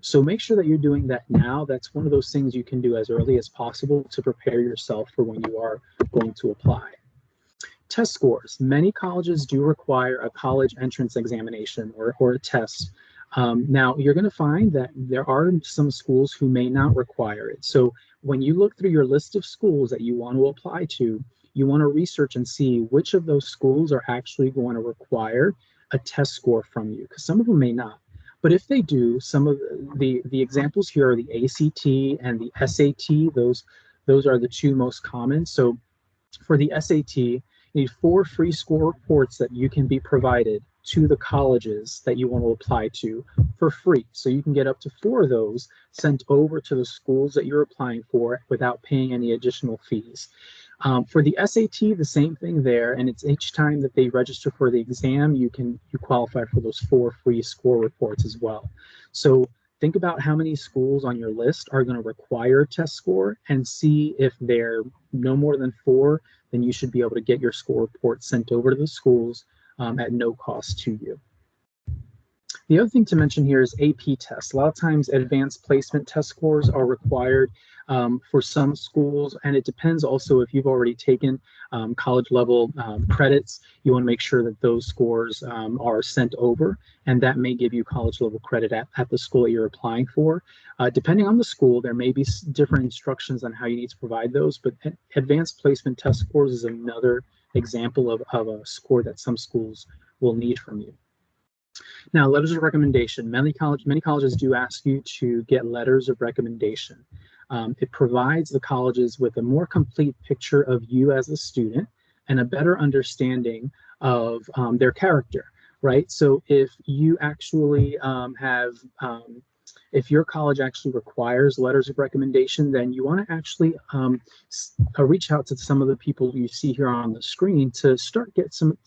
[SPEAKER 1] So make sure that you're doing that now. That's one of those things you can do as early as possible to prepare yourself for when you are going to apply. Test scores. Many colleges do require a college entrance examination or a test. Now, you're going to find that there are some schools who may not require it. So when you look through your list of schools that you want to apply to, you want to research and see which of those schools are actually going to require a test score from you, because some of them may not. But if they do, some of the examples here are the ACT and the SAT. Those are the two most common. So for the SAT, you need 4 free score reports that you can be provided to the colleges that you want to apply to for free. So you can get up to 4 of those sent over to the schools that you're applying for without paying any additional fees. For the SAT, the same thing there, and it's each time that they register for the exam, you qualify for those 4 free score reports as well. So think about how many schools on your list are going to require a test score, and see if they're no more than 4, then you should be able to get your score report sent over to the schools at no cost to you. The other thing to mention here is AP tests. A lot of times advanced placement test scores are required for some schools, and it depends also if you've already taken college level credits. You want to make sure that those scores are sent over, and that may give you college level credit at the school that you're applying for. Depending on the school, there may be different instructions on how you need to provide those, but advanced placement test scores is another example of a score that some schools will need from you. Now, letters of recommendation. Many colleges do ask you to get letters of recommendation. It provides the colleges with a more complete picture of you as a student and a better understanding of their character, right? So if you actually if your college actually requires letters of recommendation, then you want to actually reach out to some of the people you see here on the screen to start to get some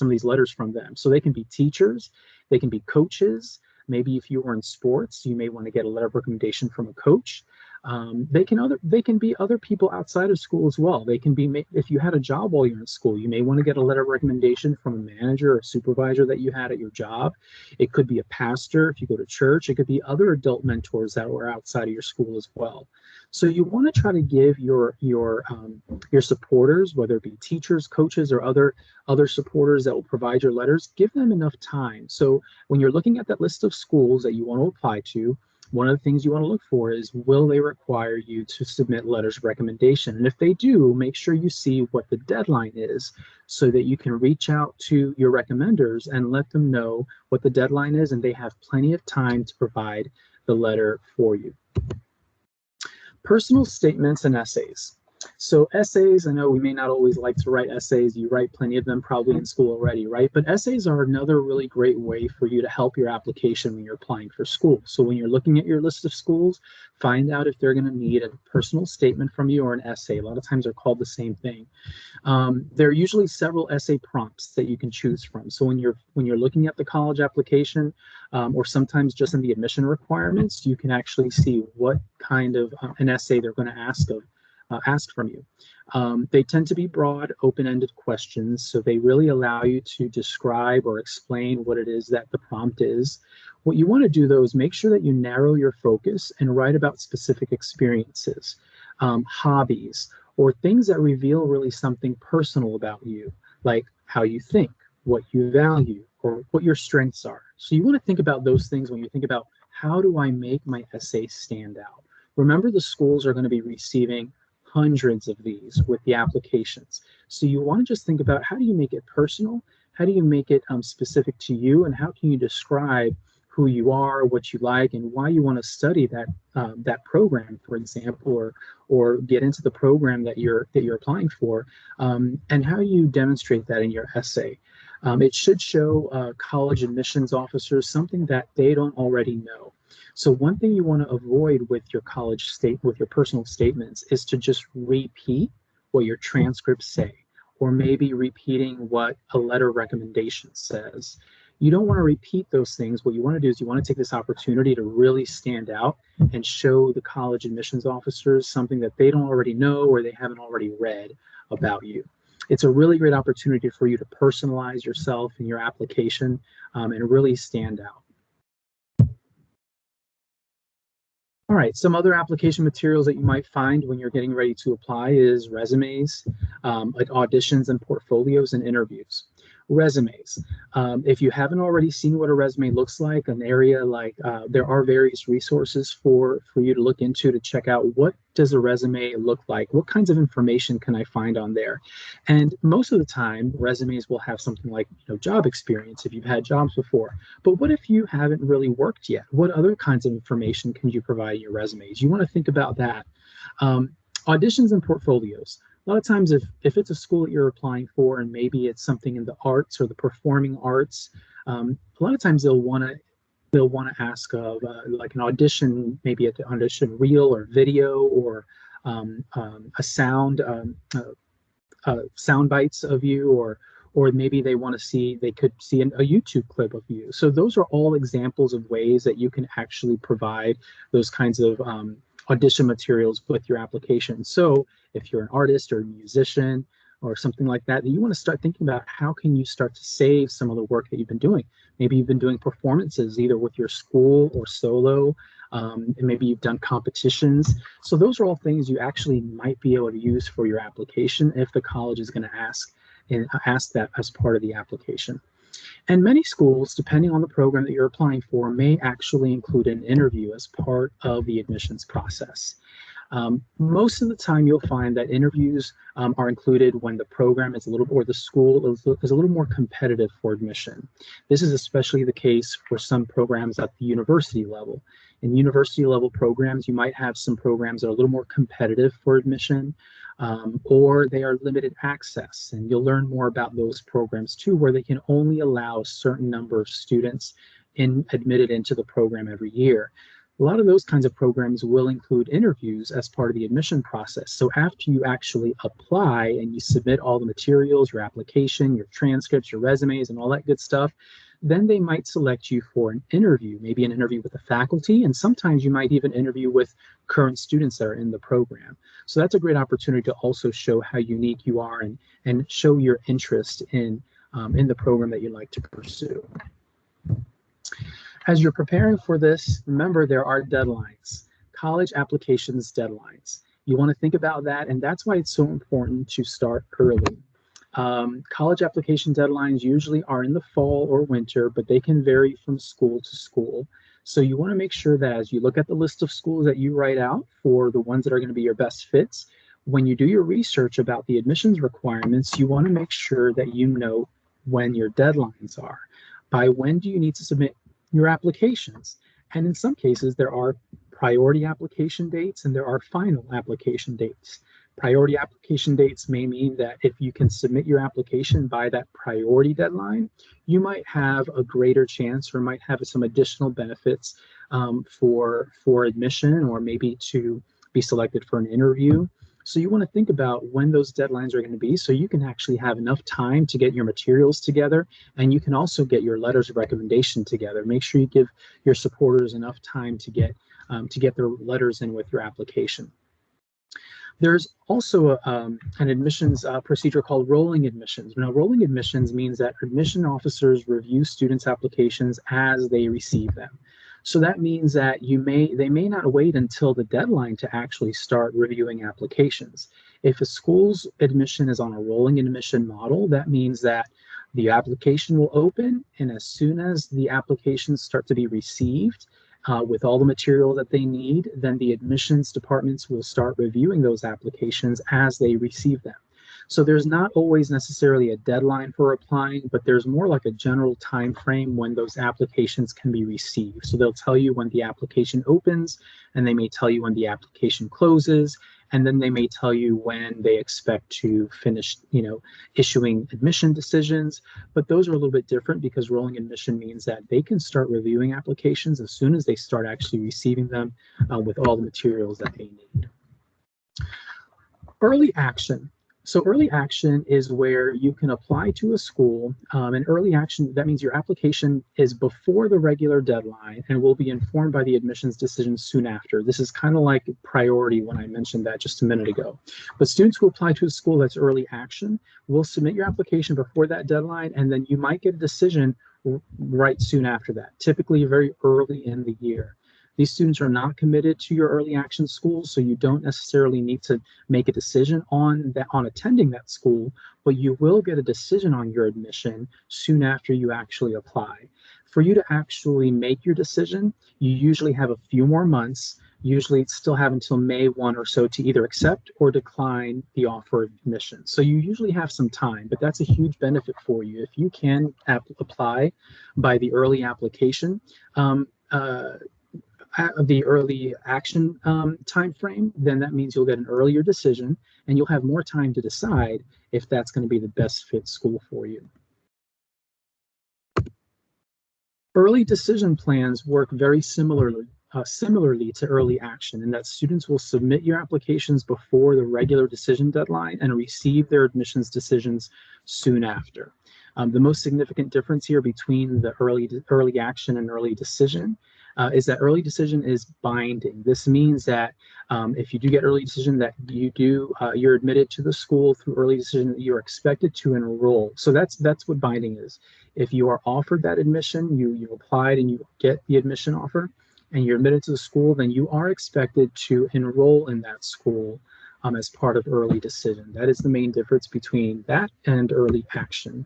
[SPEAKER 1] of these letters from them. So they can be teachers, they can be coaches. Maybe if you were in sports, you may want to get a letter of recommendation from a coach. They can be other people outside of school as well. They can be, if you had a job while you're in school, you may want to get a letter of recommendation from a manager or supervisor that you had at your job. It could be a pastor if you go to church. It could be other adult mentors that were outside of your school as well. So you want to try to give your supporters, whether it be teachers, coaches, or other supporters that will provide your letters, give them enough time. So when you're looking at that list of schools that you want to apply to, one of the things you want to look for is, will they require you to submit letters of recommendation? And if they do, make sure you see what the deadline is so that you can reach out to your recommenders and let them know what the deadline is, and they have plenty of time to provide the letter for you. Personal statements and essays. So essays, I know we may not always like to write essays. You write plenty of them probably in school already, right? But essays are another really great way for you to help your application when you're applying for school. So when you're looking at your list of schools, find out if they're going to need a personal statement from you or an essay. A lot of times they're called the same thing. There are usually several essay prompts that you can choose from. So when you're looking at the college application, or sometimes just in the admission requirements, you can actually see what kind of an essay they're going to ask from you. They tend to be broad, open-ended questions, so they really allow you to describe or explain what it is that the prompt is. What you want to do, though, is make sure that you narrow your focus and write about specific experiences, hobbies, or things that reveal really something personal about you, like how you think, what you value, or what your strengths are. So you want to think about those things when you think about, how do I make my essay stand out? Remember, the schools are going to be receiving hundreds of these with the applications. So you want to just think about, how do you make it personal? How do you make it specific to you? And how can you describe who you are, what you like, and why you want to study that program, for example, or get into the program that you're applying for, and how you demonstrate that in your essay. It should show college admissions officers something that they don't already know. So one thing you want to avoid with your with your personal statements, is to just repeat what your transcripts say, or maybe repeating what a letter of recommendation says. You don't want to repeat those things. What you want to do is you want to take this opportunity to really stand out and show the college admissions officers something that they don't already know or they haven't already read about you. It's a really great opportunity for you to personalize yourself in your application, and really stand out. All right, some other application materials that you might find when you're getting ready to apply is resumes, like auditions and portfolios and interviews. Resumes. If you haven't already seen what a resume looks like, an area like there are various resources for you to look into to check out, what does a resume look like? What kinds of information can I find on there? And most of the time, resumes will have something like, job experience if you've had jobs before. But what if you haven't really worked yet? What other kinds of information can you provide in your resumes? You want to think about that. Auditions and portfolios. A lot of times, if it's a school that you're applying for, and maybe it's something in the arts or the performing arts, a lot of times they'll want to ask of like an audition, maybe an audition reel or video, or a sound bites of you, or maybe they could see a YouTube clip of you. So those are all examples of ways that you can actually provide those kinds of audition materials with your application. So if you're an artist or a musician or something like that, you want to start thinking about, how can you start to save some of the work that you've been doing. Maybe you've been doing performances either with your school or solo, and maybe you've done competitions. So those are all things you actually might be able to use for your application if the college is going to ask that as part of the application. And many schools, depending on the program that you're applying for, may actually include an interview as part of the admissions process. Most of the time, you'll find that interviews are included when the program is or the school is a little more competitive for admission. This is especially the case for some programs at the university level. In university level programs, you might have some programs that are a little more competitive for admission, or they are limited access. And you'll learn more about those programs too, where they can only allow a certain number of students admitted into the program every year. A lot of those kinds of programs will include interviews as part of the admission process. So after you actually apply and you submit all the materials, your application, your transcripts, your resumes, and all that good stuff, then they might select you for an interview, maybe an interview with the faculty, and sometimes you might even interview with current students that are in the program. So that's a great opportunity to also show how unique you are and show your interest in the program that you'd like to pursue. As you're preparing for this, remember there are deadlines, college applications deadlines. You want to think about that, and that's why it's so important to start early. College application deadlines usually are in the fall or winter, but they can vary from school to school. So you want to make sure that as you look at the list of schools that you write out for the ones that are going to be your best fits, when you do your research about the admissions requirements, you want to make sure that you know when your deadlines are. By when do you need to submit your applications? And in some cases, there are priority application dates and there are final application dates. Priority application dates may mean that if you can submit your application by that priority deadline, you might have a greater chance or might have some additional benefits for admission, or maybe to be selected for an interview. So you want to think about when those deadlines are going to be, so you can actually have enough time to get your materials together, and you can also get your letters of recommendation together. Make sure you give your supporters enough time to get their letters in with your application. There's also an admissions procedure called rolling admissions. Now, rolling admissions means that admission officers review students' applications as they receive them. So that means that they may not wait until the deadline to actually start reviewing applications. If a school's admission is on a rolling admission model, that means that the application will open, and as soon as the applications start to be received, with all the material that they need, then the admissions departments will start reviewing those applications as they receive them. So there's not always necessarily a deadline for applying, but there's more like a general time frame when those applications can be received. So they'll tell you when the application opens, and they may tell you when the application closes, and then they may tell you when they expect to finish, issuing admission decisions. But those are a little bit different, because rolling admission means that they can start reviewing applications as soon as they start actually receiving them with all the materials that they need. Early action. So early action is where you can apply to a school. And early action, that means your application is before the regular deadline and will be informed by the admissions decision soon after. This is kind of like priority when I mentioned that just a minute ago. But students who apply to a school that's early action will submit your application before that deadline, and then you might get a decision right soon after that, typically very early in the year. These students are not committed to your early action school, so you don't necessarily need to make a decision on attending that school, but you will get a decision on your admission soon after you actually apply. For you to actually make your decision, you usually have a few more months. Usually still have until May 1 or so to either accept or decline the offer of admission. So you usually have some time, but that's a huge benefit for you. If you can apply by the early application, the early action time frame, then that means you'll get an earlier decision, and you'll have more time to decide if that's going to be the best fit school for you. Early decision plans work very similarly to early action, in that students will submit your applications before the regular decision deadline and receive their admissions decisions soon after. The most significant difference here between the early action and early decision is that early decision is binding. This means that if you do get early decision, that you're admitted to the school through early decision, you're expected to enroll. So that's what binding is. If you are offered that admission, you applied and you get the admission offer, and you're admitted to the school, then you are expected to enroll in that school as part of early decision. That is the main difference between that and early action.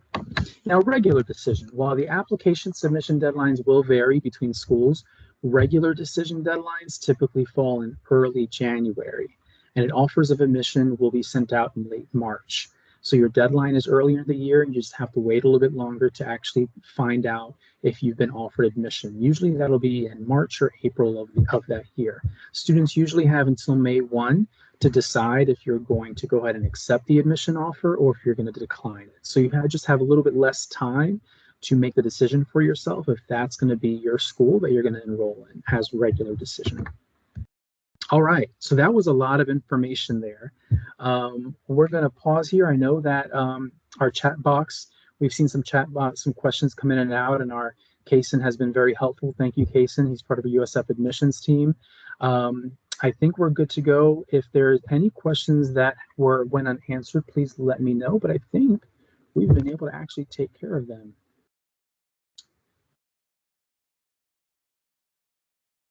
[SPEAKER 1] Now, regular decision. While the application submission deadlines will vary between schools, regular decision deadlines typically fall in early January, and offers of admission will be sent out in late March. So your deadline is earlier in the year, and you just have to wait a little bit longer to actually find out if you've been offered admission. Usually that'll be in March or April of that year. Students usually have until May 1 to decide if you're going to go ahead and accept the admission offer or if you're going to decline it. So you just have a little bit less time to make the decision for yourself if that's going to be your school that you're going to enroll in as regular decision. All right, so that was a lot of information there. We're going to pause here. I know that our chat box, we've seen some some questions come in and out, and our Kaysen has been very helpful. Thank you, Kaysen. He's part of the USF admissions team. I think we're good to go. If there's any questions that went unanswered, please let me know, but I think we've been able to actually take care of them.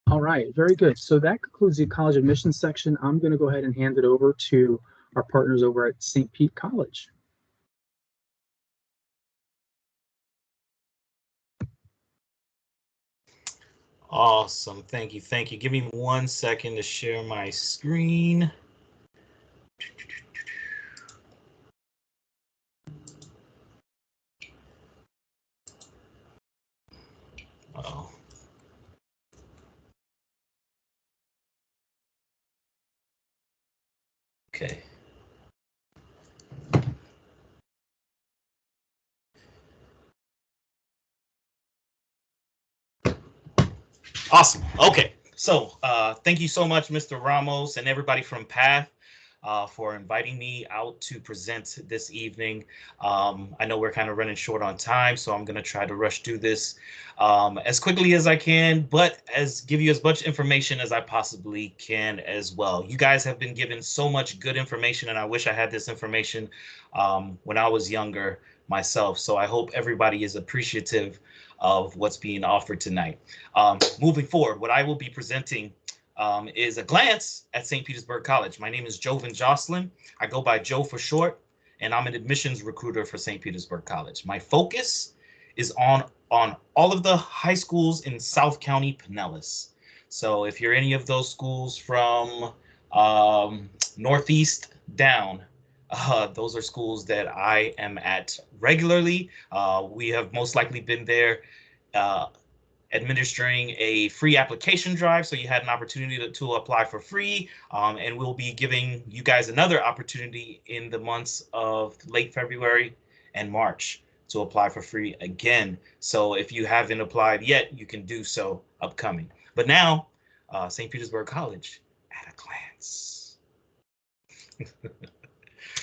[SPEAKER 1] All right, very good. So that concludes the college admissions section. I'm going to go ahead and hand it over to our partners over at St. Pete College.
[SPEAKER 2] Awesome. Thank you. Thank you. Give me 1 second to share my screen. Uh-oh. Okay. Awesome. Okay. So thank you so much, Mr. Ramos, and everybody from PATHe for inviting me out to present this evening. I know we're kind of running short on time, so I'm going to try to rush through this as quickly as I can, but give you as much information as I possibly can as well. You guys have been given so much good information, and I wish I had this information when I was younger myself. So I hope everybody is appreciative of what's being offered tonight. Moving forward, what I will be presenting is a glance at St. Petersburg College. My name is Jovan Jocelyn. I go by Joe for short, and I'm an admissions recruiter for St. Petersburg College. My focus is on all of the high schools in South County, Pinellas. So if you're any of those schools from Northeast down, those are schools that I am at regularly. We have most likely been there administering a free application drive, so you had an opportunity to apply for free, and we'll be giving you guys another opportunity in the months of late February and March to apply for free again. So if you haven't applied yet, you can do so upcoming. But now, St. Petersburg College at a glance.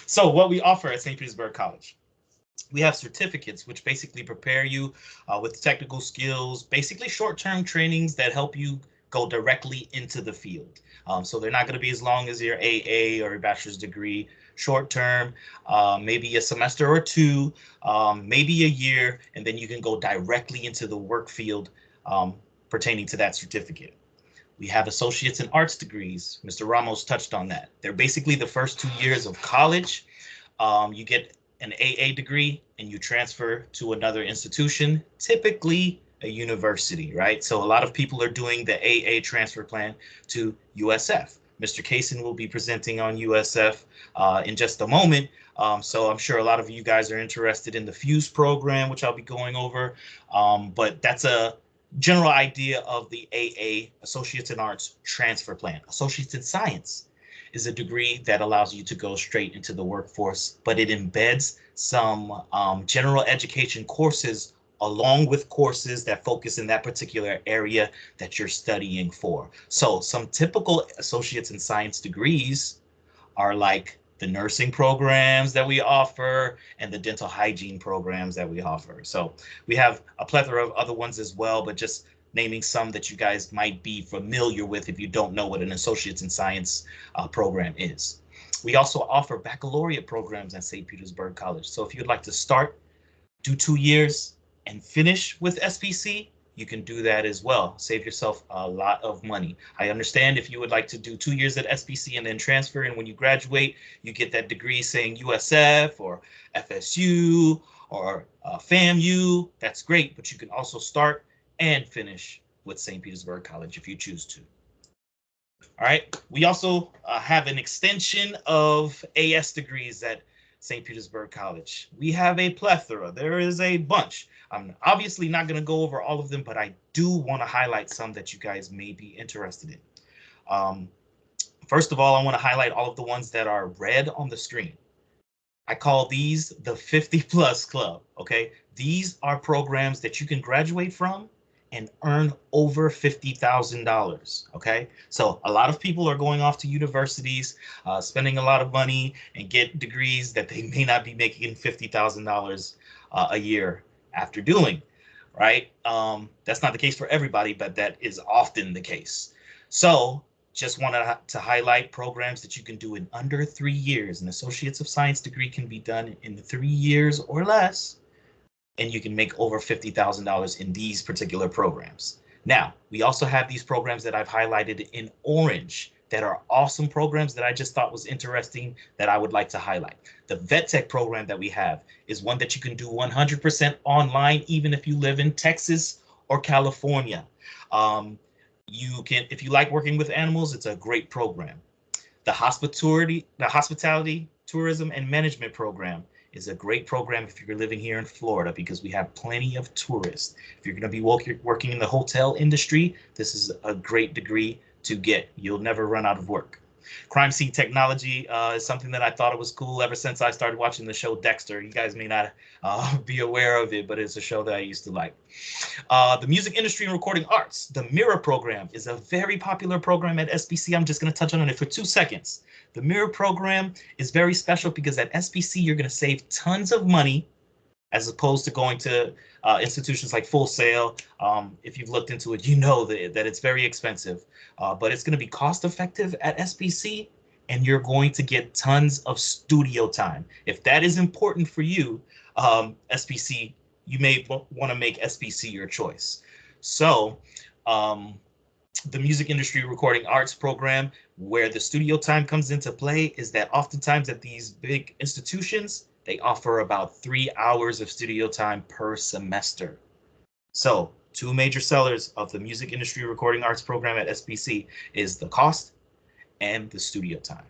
[SPEAKER 2] So what we offer at St. Petersburg College. We have certificates, which basically prepare you with technical skills, basically short-term trainings that help you go directly into the field. So they're not going to be as long as your AA or your bachelor's degree. Short-term, maybe a semester or two, maybe a year, and then you can go directly into the work field pertaining to that certificate. We have associates in arts degrees. Mr. Ramos touched on that. They're basically the first 2 years of college. You get an AA degree and you transfer to another institution, typically a university, right? So a lot of people are doing the AA transfer plan to USF. Mr. Kaysen will be presenting on USF in just a moment. So I'm sure a lot of you guys are interested in the FUSE program, which I'll be going over. But that's a general idea of the AA, Associates in Arts transfer plan. Associates in Science is a degree that allows you to go straight into the workforce, but it embeds some general education courses along with courses that focus in that particular area that you're studying for. So some typical Associates in Science degrees are like the nursing programs that we offer and the dental hygiene programs that we offer. So we have a plethora of other ones as well, but just naming some that you guys might be familiar with if you don't know what an Associates in Science program is. We also offer baccalaureate programs at St. Petersburg College. So if you'd like to start, do 2 years, and finish with SPC, you can do that as well. Save yourself a lot of money. I understand if you would like to do 2 years at SPC and then transfer, and when you graduate, you get that degree saying USF or FSU or FAMU. That's great, but you can also start and finish with St. Petersburg College if you choose to. All right, we also have an extension of AS degrees at St. Petersburg College. We have a plethora. There is a bunch. I'm obviously not going to go over all of them, but I do want to highlight some that you guys may be interested in. First of all, I want to highlight all of the ones that are red on the screen. I call these the 50 plus club, okay? These are programs that you can graduate from and earn over $50,000, okay? So a lot of people are going off to universities, spending a lot of money and get degrees that they may not be making $50,000 a year after doing, right? That's not the case for everybody, but that is often the case. So just wanted to highlight programs that you can do in under 3 years. An Associates of Science degree can be done in 3 years or less, and you can make over $50,000 in these particular programs. Now, we also have these programs that I've highlighted in orange that are awesome programs that I just thought was interesting that I would like to highlight. The Vet Tech program that we have is one that you can do 100% online, even if you live in Texas or California. You can, if you like working with animals, it's a great program. The hospitality, tourism and management program is a great program if you're living here in Florida, because we have plenty of tourists. If you're going to be working in the hotel industry, this is a great degree to get. You'll never run out of work. Crime scene technology is something that I thought it was cool ever since I started watching the show Dexter. You guys may not be aware of it, but it's a show that I used to like. The music industry and recording arts, the Mirror program is a very popular program at SBC. I'm just going to touch on it for 2 seconds. The Mirror program is very special because at SBC, you're going to save tons of money as opposed to going to institutions like Full Sail. If you've looked into it, you know that it's very expensive, but it's going to be cost effective at SBC, and you're going to get tons of studio time. If that is important for you, SBC, you may want to make SBC your choice. So the music industry recording arts program, where the studio time comes into play, is that oftentimes at these big institutions, they offer about 3 hours of studio time per semester. So 2 major sellers of the music industry recording arts program at SBC is the cost and the studio time.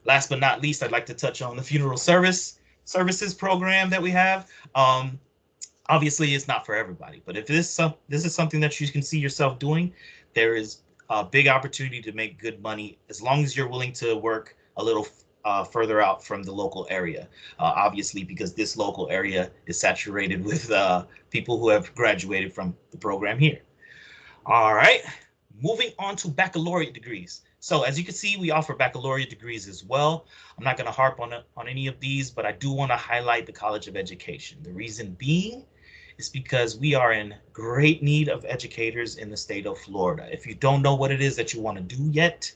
[SPEAKER 2] Last but not least, I'd like to touch on the funeral services program that we have. Obviously, it's not for everybody, but if this is something that you can see yourself doing, there is a big opportunity to make good money as long as you're willing to work a little further out from the local area, obviously, because this local area is saturated with people who have graduated from the program here. All right, moving on to baccalaureate degrees. So as you can see, we offer baccalaureate degrees as well. I'm not going to harp on any of these, but I do want to highlight the College of Education. The reason being is because we are in great need of educators in the state of Florida. If you don't know what it is that you want to do yet,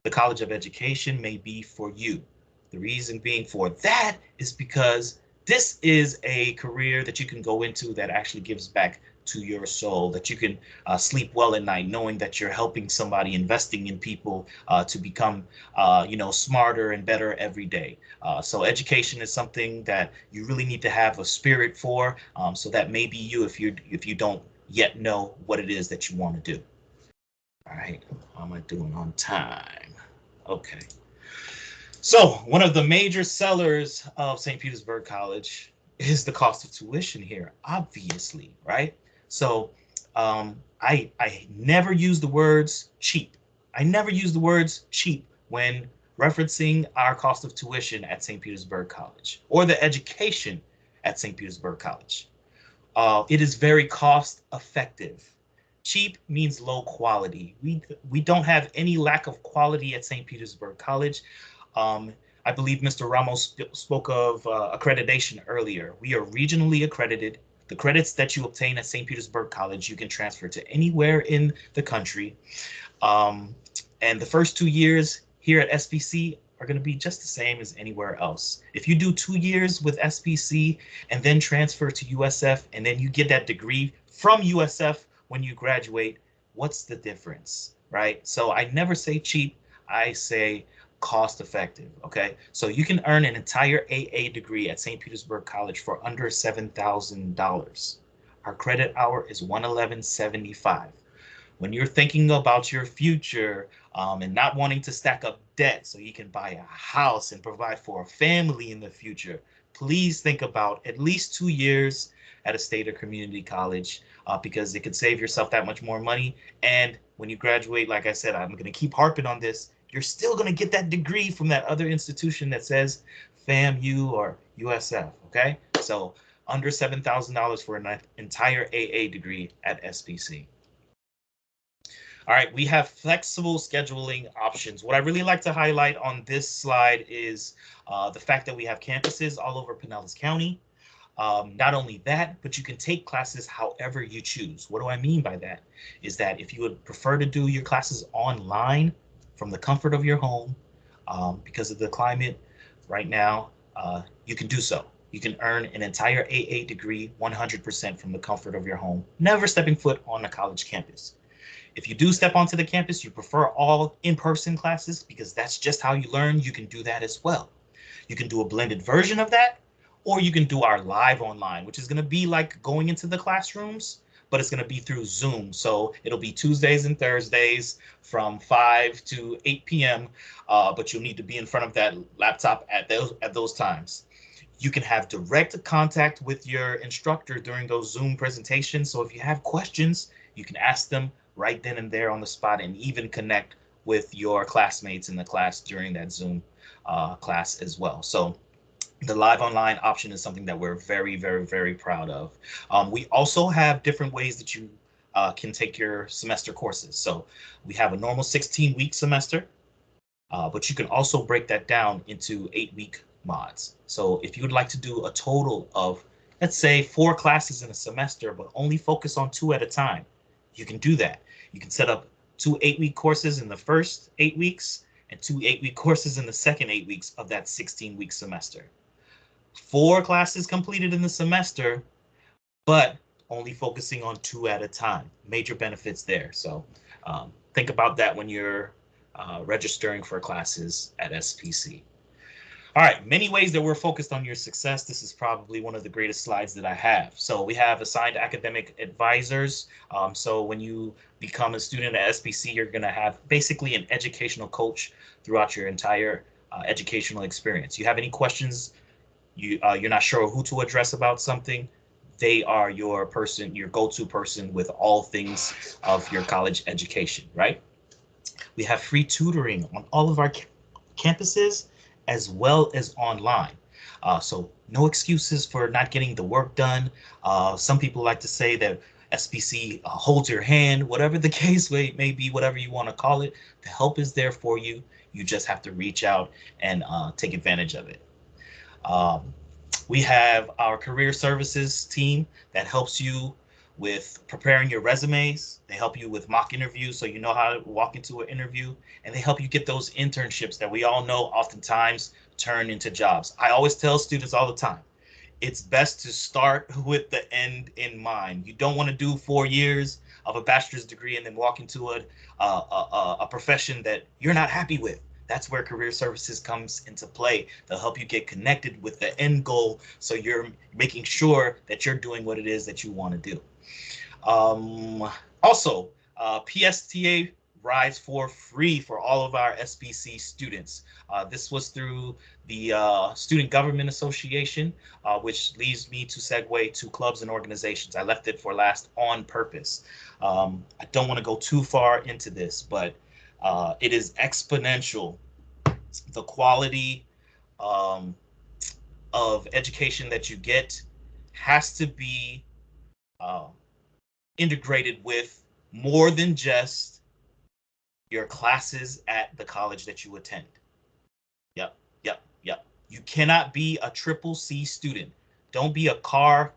[SPEAKER 2] the College of Education may be for you. The reason being for that is because this is a career that you can go into that actually gives back to your soul, that you can sleep well at night knowing that you're helping somebody, investing in people to become smarter and better every day. So education is something that you really need to have a spirit for. So that may be you if you don't yet know what it is that you want to do. All right, how am I doing on time? Okay. So one of the major sellers of St. Petersburg College is the cost of tuition here, obviously, right? So I never use the words cheap. I never use the words cheap when referencing our cost of tuition at St. Petersburg College or the education at St. Petersburg College. It is very cost effective. Cheap means low quality. We don't have any lack of quality at St. Petersburg College. I believe Mr. Ramos spoke of accreditation earlier. We are regionally accredited. The credits that you obtain at St. Petersburg College, you can transfer to anywhere in the country. And the first 2 years here at SPC are going to be just the same as anywhere else. If you do 2 years with SPC and then transfer to USF and then you get that degree from USF when you graduate, what's the difference, right? So I never say cheap, I say cost effective, okay? So you can earn an entire AA degree at St. Petersburg College for under $7,000. Our credit hour is $111.75. When you're thinking about your future and not wanting to stack up debt so you can buy a house and provide for a family in the future, please think about at least 2 years at a state or community college because it could save yourself that much more money. And when you graduate, like I said, I'm going to keep harping on this, you're still going to get that degree from that other institution that says FAMU or USF, okay? So under $7,000 for an entire AA degree at SPC. All right, we have flexible scheduling options. What I really like to highlight on this slide is the fact that we have campuses all over Pinellas County. Not only that, but you can take classes however you choose. What do I mean by that? Is that if you would prefer to do your classes online from the comfort of your home, because of the climate right now, you can do so. You can earn an entire AA degree 100% from the comfort of your home, never stepping foot on a college campus. If you do step onto the campus, you prefer all in-person classes because that's just how you learn, you can do that as well. You can do a blended version of that, or you can do our live online, which is going to be like going into the classrooms, but it's going to be through Zoom. So it'll be Tuesdays and Thursdays from 5 to 8 p.m., but you'll need to be in front of that laptop at those times. You can have direct contact with your instructor during those Zoom presentations. So if you have questions, you can ask them right then and there on the spot and even connect with your classmates in the class during that Zoom class as well. So the live online option is something that we're very, very, very proud of. We also have different ways that you can take your semester courses. So we have a normal 16-week semester, but you can also break that down into 8-week mods. So if you would like to do a total of, let's say, 4 classes in a semester, but only focus on 2 at a time, you can do that. You can set up 2 8-week courses in the first 8 weeks and 2 8-week courses in the second 8 weeks of that 16-week semester. 4 classes completed in the semester, but only focusing on 2 at a time. Major benefits there. So think about that when you're registering for classes at SPC. All right, many ways that we're focused on your success. This is probably one of the greatest slides that I have. So we have assigned academic advisors. So when you become a student at SPC, you're going to have basically an educational coach throughout your entire educational experience. You have any questions, you're not sure who to address about something, they are your person, your go-to person with all things of your college education, right? We have free tutoring on all of our campuses as well as online. So no excuses for not getting the work done. Some people like to say that SPC holds your hand, whatever the case may be, whatever you want to call it, the help is there for you. You just have to reach out and take advantage of it. We have our career services team that helps you with preparing your resumes. They help you with mock interviews so you know how to walk into an interview, and they help you get those internships that we all know oftentimes turn into jobs. I always tell students all the time, it's best to start with the end in mind. You don't want to do 4 years of a bachelor's degree and then walk into a profession that you're not happy with. That's where career services comes into play. They'll help you get connected with the end goal, so you're making sure that you're doing what it is that you want to do. Also, PSTA rides for free for all of our SPC students. This was through the Student Government Association, which leads me to segue to clubs and organizations. I left it for last on purpose. I don't want to go too far into this, but it is exponential. The quality of education that you get has to be integrated with more than just your classes at the college that you attend. Yep. You cannot be a triple C student. Don't be a car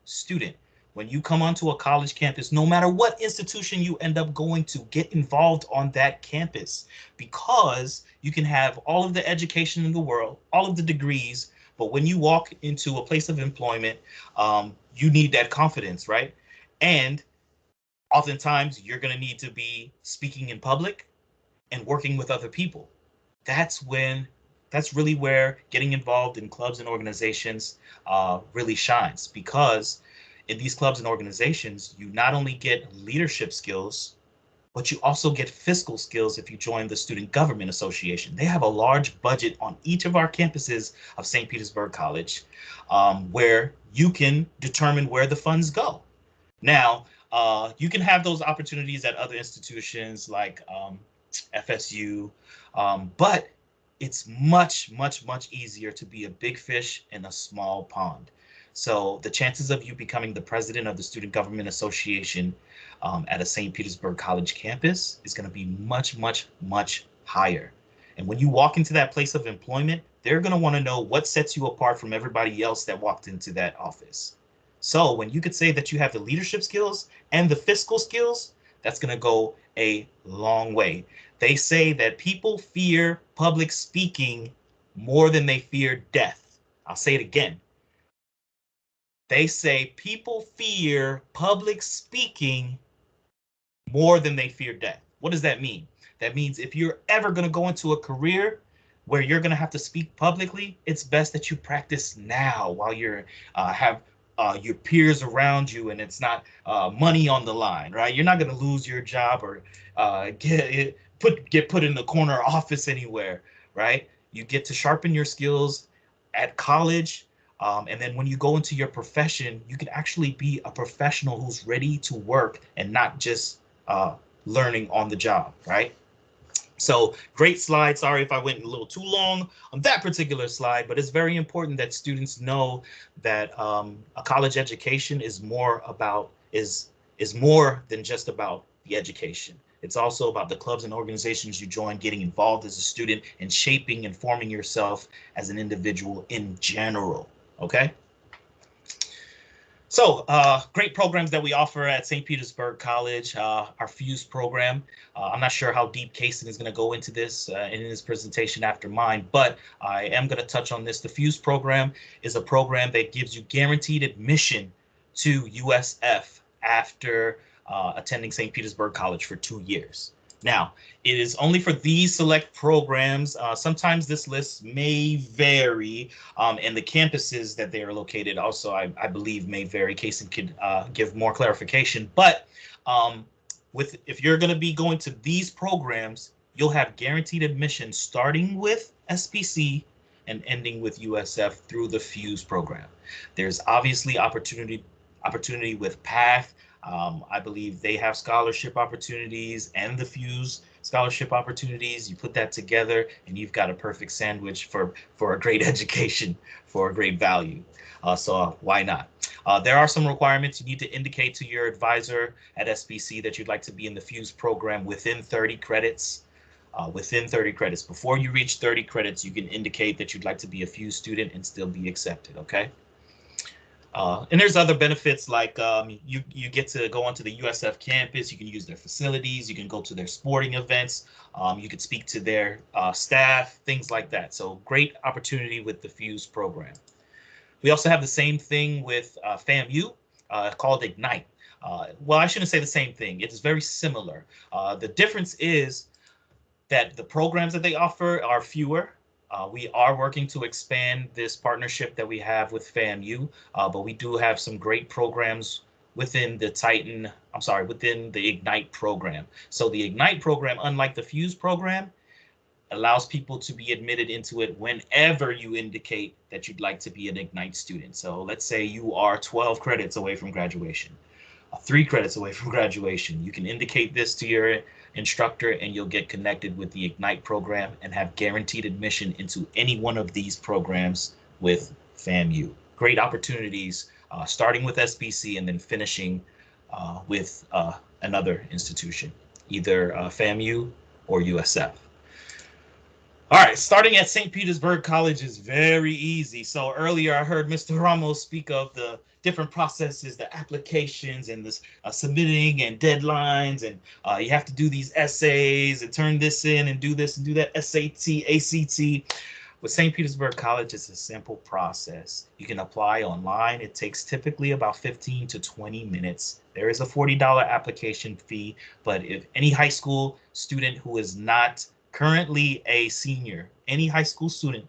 [SPEAKER 2] student. When you come onto a college campus, no matter what institution you end up going to, get involved on that campus, because you can have all of the education in the world, all of the degrees, but when you walk into a place of employment, you need that confidence, right? And oftentimes you're going to need to be speaking in public and working with other people. That's really where getting involved in clubs and organizations really shines, because in these clubs and organizations, you not only get leadership skills, but you also get fiscal skills if you join the Student Government Association. They have a large budget on each of our campuses of St. Petersburg College, where you can determine where the funds go. Now, you can have those opportunities at other institutions like FSU, but it's much easier to be a big fish in a small pond. So the chances of you becoming the president of the Student Government Association at a St. Petersburg College campus is going to be much higher. And when you walk into that place of employment, they're going to want to know what sets you apart from everybody else that walked into that office. So when you could say that you have the leadership skills and the fiscal skills, that's going to go a long way. They say that people fear public speaking more than they fear death. I'll say it again. They say people fear public speaking more than they fear death. What does that mean? That means if you're ever going to go into a career where you're going to have to speak publicly, it's best that you practice now while you're have your peers around you and it's not money on the line, right? You're not going to lose your job or get put in the corner office anywhere, right? You get to sharpen your skills at college. And then when you go into your profession, you can actually be a professional who's ready to work and not just learning on the job, right? So great slide. Sorry if I went a little too long on that particular slide, but it's very important that students know that a college education is more than just about the education. It's also about the clubs and organizations you join, getting involved as a student, and shaping and forming yourself as an individual in general. Okay. So great programs that we offer at St. Petersburg College, our FUSE program. I'm not sure how deep Kason is going to go into this in his presentation after mine, but I am going to touch on this. The FUSE program is a program that gives you guaranteed admission to USF after attending St. Petersburg College for 2 years. Now, it is only for these select programs. Sometimes this list may vary, and the campuses that they are located also, I believe, may vary. Kason could give more clarification. But if you're going to be going to these programs, you'll have guaranteed admission starting with SPC and ending with USF through the FUSE program. There's obviously opportunity with PATHe. I believe they have scholarship opportunities and the FUSE scholarship opportunities. You put that together and you've got a perfect sandwich for a great education, for a great value. So why not? There are some requirements. You need to indicate to your advisor at SBC that you'd like to be in the FUSE program within 30 credits. Within 30 credits. Before you reach 30 credits, you can indicate that you'd like to be a FUSE student and still be accepted, okay? And there's other benefits like you get to go onto the USF campus. You can use their facilities. You can go to their sporting events. You can speak to their staff, things like that. So great opportunity with the FUSE program. We also have the same thing with FAMU called Ignite. Well, I shouldn't say the same thing. It's very similar. The difference is that the programs that they offer are fewer. We are working to expand this partnership that we have with FAMU, but we do have some great programs within the within the Ignite program. So the Ignite program, unlike the FUSE program, allows people to be admitted into it whenever you indicate that you'd like to be an Ignite student. So let's say you are 12 credits away from graduation, 3 credits away from graduation. You can indicate this to your instructor and you'll get connected with the Ignite program and have guaranteed admission into any one of these programs with FAMU. Great opportunities, starting with SBC and then finishing with another institution, either FAMU or USF. All right, starting at St. Petersburg College is very easy. So earlier I heard Mr. Ramos speak of the different processes, the applications and this submitting and deadlines, and you have to do these essays and turn this in and do this and do that, SAT, ACT. With St. Petersburg College, it's a simple process. You can apply online. It takes typically about 15 to 20 minutes. There is a $40 application fee, but if any high school student who is not currently a senior, any high school student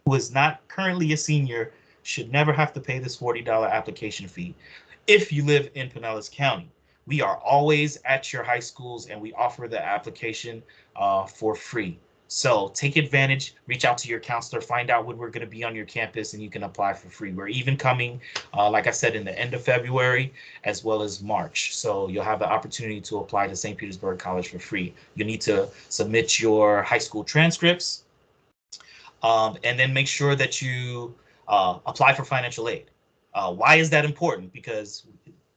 [SPEAKER 2] who is not currently a senior should never have to pay this $40 application fee if you live in Pinellas County. We are always at your high schools and we offer the application for free. So take advantage, reach out to your counselor, find out when we're going to be on your campus and you can apply for free. We're even coming, like I said, in the end of February as well as March. So you'll have the opportunity to apply to St. Petersburg College for free. You need to submit your high school transcripts and then make sure that you apply for financial aid. Why is that important? Because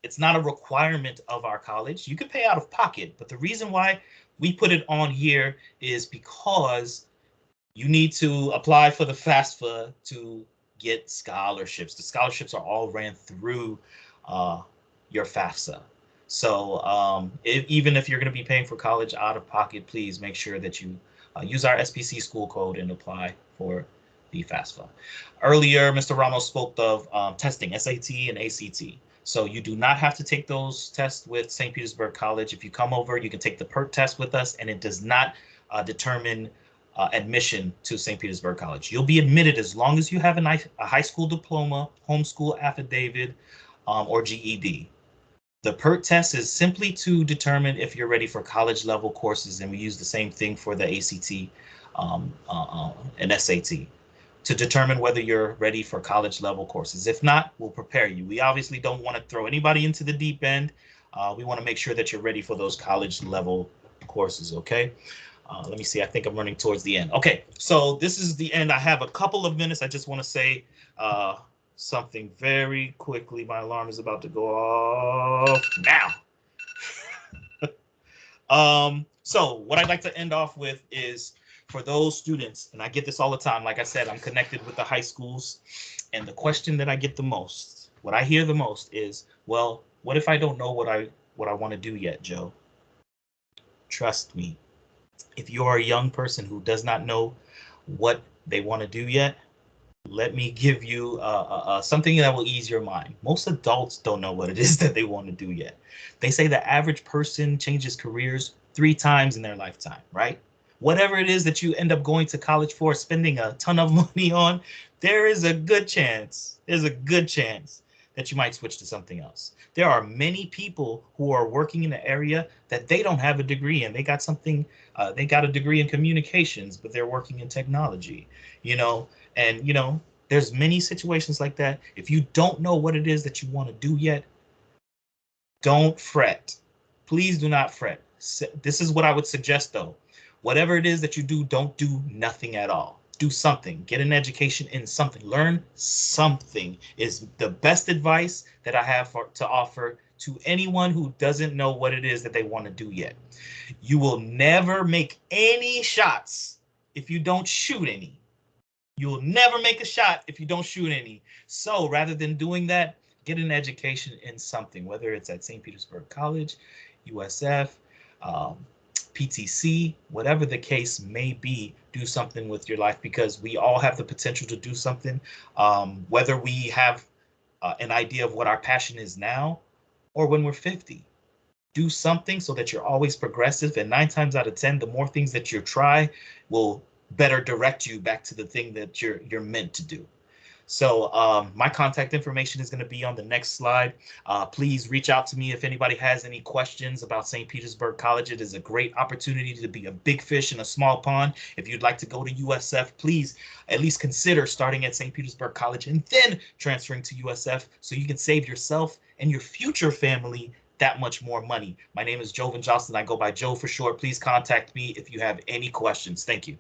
[SPEAKER 2] it's not a requirement of our college. You can pay out of pocket, but the reason why we put it on here is because you need to apply for the FAFSA to get scholarships. The scholarships are all ran through your FAFSA. So even if you're going to be paying for college out of pocket, please make sure that you use our SPC school code and apply for the FAFSA. Earlier, Mr. Ramos spoke of testing, SAT and ACT. So you do not have to take those tests with St. Petersburg College. If you come over, you can take the PERT test with us, and it does not determine admission to St. Petersburg College. You'll be admitted as long as you have a high school diploma, homeschool affidavit, or GED. The PERT test is simply to determine if you're ready for college level courses, and we use the same thing for the ACT and SAT. To determine whether you're ready for college level courses. If not, we'll prepare you. We obviously don't want to throw anybody into the deep end. We want to make sure that you're ready for those college level courses, okay? Let me see, I think I'm running towards the end. Okay, so this is the end. I have a couple of minutes. I just want to say something very quickly. My alarm is about to go off now. So what I'd like to end off with is for those students, and I get this all the time, like I said, I'm connected with the high schools, and the question that I get the most, what I hear the most is, well, what if I don't know what I want to do yet, Joe? Trust me, if you are a young person who does not know what they want to do yet, let me give you something that will ease your mind. Most adults don't know what it is that they want to do yet. They say the average person changes careers 3 times in their lifetime, right? Whatever it is that you end up going to college for, spending a ton of money on, there is a good chance, that you might switch to something else. There are many people who are working in an area that they don't have a degree in. They got something, they got a degree in communications, but they're working in technology, and there's many situations like that. If you don't know what it is that you want to do yet, don't fret. Please do not fret. This is what I would suggest though. Whatever it is that you do, don't do nothing at all. Do something. Get an education in something. Learn something is the best advice that I have to offer to anyone who doesn't know what it is that they want to do yet. You will never make any shots if you don't shoot any. You will never make a shot if you don't shoot any. So rather than doing that, get an education in something, whether it's at St. Petersburg College, USF, PTC, whatever the case may be, do something with your life, because we all have the potential to do something, whether we have an idea of what our passion is now or when we're 50. Do something so that you're always progressive, and 9 times out of 10, the more things that you try will better direct you back to the thing that you're meant to do. So my contact information is going to be on the next slide. Please reach out to me if anybody has any questions about St. Petersburg College. It is a great opportunity to be a big fish in a small pond. If you'd like to go to USF, please at least consider starting at St. Petersburg College and then transferring to USF so you can save yourself and your future family that much more money. My name is Jovan Johnson. I go by Joe for short. Please contact me if you have any questions. Thank you.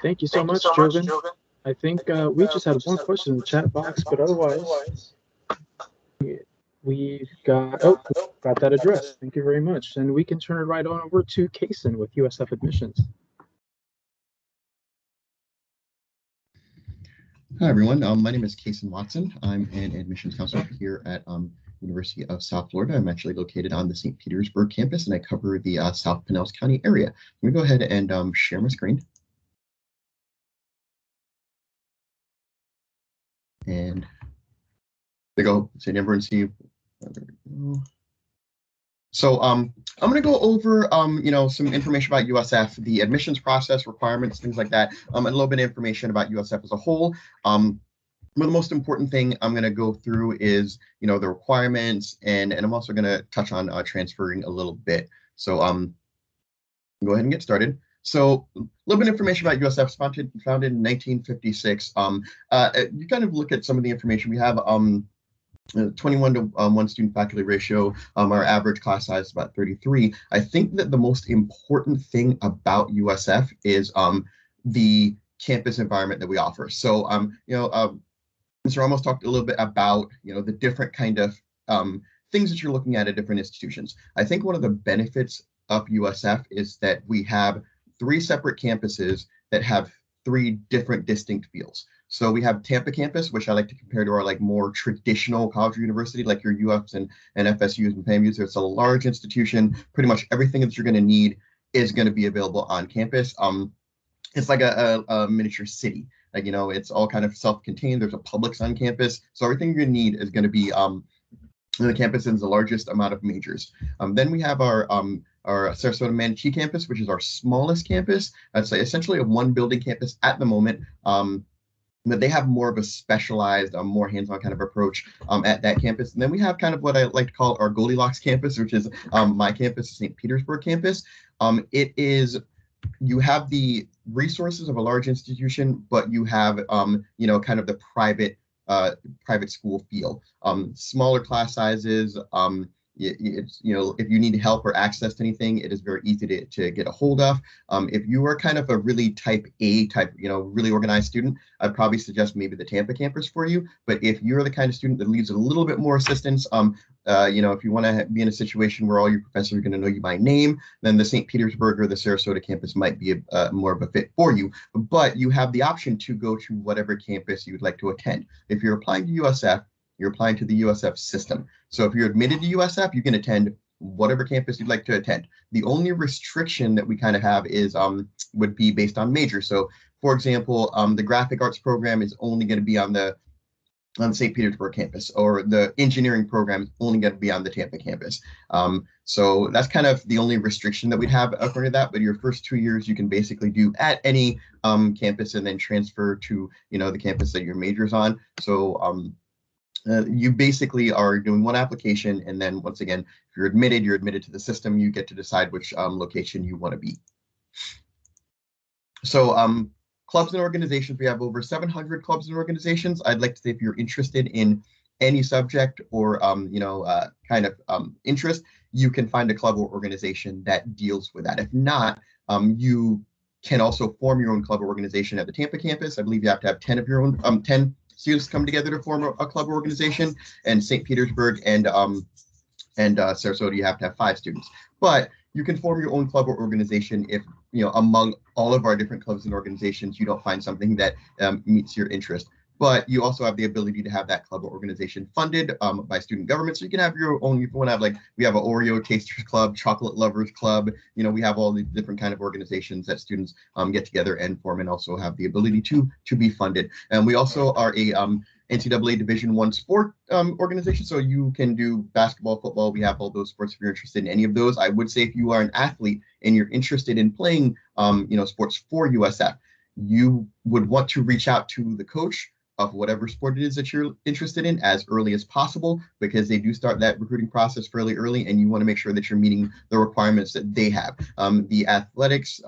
[SPEAKER 1] Thank you so much, Jovan. I think we just had one question in the chat box, but otherwise we've got that addressed. Thank you very much. And we can turn it right on over to Kaysen with USF admissions.
[SPEAKER 3] Hi, everyone. My name is Kaysen Watson. I'm an admissions counselor here at University of South Florida. I'm actually located on the St. Petersburg campus, and I cover the South Pinellas County area. Let me go ahead and share my screen. And there we go. So everyone see. So I'm going to go over some information about USF, the admissions process, requirements, things like that, and a little bit of information about USF as a whole. The most important thing I'm going to go through is the requirements, and I'm also going to touch on transferring a little bit. So go ahead and get started. So a little bit of information about USF, founded in 1956. You kind of look at some of the information we have. 21 to 1 student faculty ratio. Our average class size is about 33. I think that the most important thing about USF is the campus environment that we offer. So Mr. Ramos talked a little bit about the different kind of things that you're looking at different institutions. I think one of the benefits of USF is that we have 3 separate campuses that have 3 different distinct feels. So we have Tampa Campus, which I like to compare to our more traditional college or university, like your UFs and FSUs and PAMUs. It's a large institution. Pretty much everything that you're going to need is going to be available on campus. It's like a miniature city. It's all kind of self-contained. There's a Publix on campus. So everything you're going to need is going to be on the campus, and the largest amount of majors. Then we have our Sarasota Manatee campus, which is our smallest campus. It's essentially a 1 building campus at the moment. but they have more of a specialized, more hands-on kind of approach at that campus. And then we have kind of what I like to call our Goldilocks campus, which is my campus, St. Petersburg campus. It is, you have the resources of a large institution, but you have, you know, kind of the private school feel. Smaller class sizes. It's, you know, if you need help or access to anything, it is very easy to get a hold of. If you are kind of a really type A type, you know, really organized student, I'd probably suggest maybe the Tampa campus for you. But if you're the kind of student that needs a little bit more assistance, you know, if you want to be in a situation where all your professors are going to know you by name, then the St. Petersburg or the Sarasota campus might be more of a fit for you. But you have the option to go to whatever campus you would like to attend. If you're applying to USF, you're applying to the USF system. So if you're admitted to USF, you can attend whatever campus you'd like to attend. The only restriction that we kind of have is would be based on major. So for example, the graphic arts program is only going to be on the St. Petersburg campus, or the engineering program is only going to be on the Tampa campus. So that's kind of the only restriction that we'd have according to that. But your first 2 years, you can basically do at any campus and then transfer to, you know, the campus that your major's on. So you basically are doing one application, and then once again, if you're admitted to the system. You get to decide which location you want to be. So clubs and organizations, we have over 700 clubs and organizations. I'd like to say if you're interested in any subject or you know, kind of interest, you can find a club or organization that deals with that. If not, you can also form your own club or organization at the Tampa campus. I believe you have to have 10 of your own, 10 students come together to form a club or organization, and St. Petersburg and Sarasota, you have to have 5 students. But you can form your own club or organization if, you know, among all of our different clubs and organizations, you don't find something that meets your interest. But you also have the ability to have that club or organization funded by student government. So you can have your own, if you want to have, like, we have an Oreo Tasters Club, Chocolate Lovers Club, you know, we have all these different kind of organizations that students get together and form, and also have the ability to be funded. And we also are a NCAA Division I sport organization. So you can do basketball, football. We have all those sports if you're interested in any of those. I would say if you are an athlete and you're interested in playing, you know, sports for USF, you would want to reach out to the coach of whatever sport it is that you're interested in as early as possible, because they do start that recruiting process fairly early, and you want to make sure that you're meeting the requirements that they have. The athletics,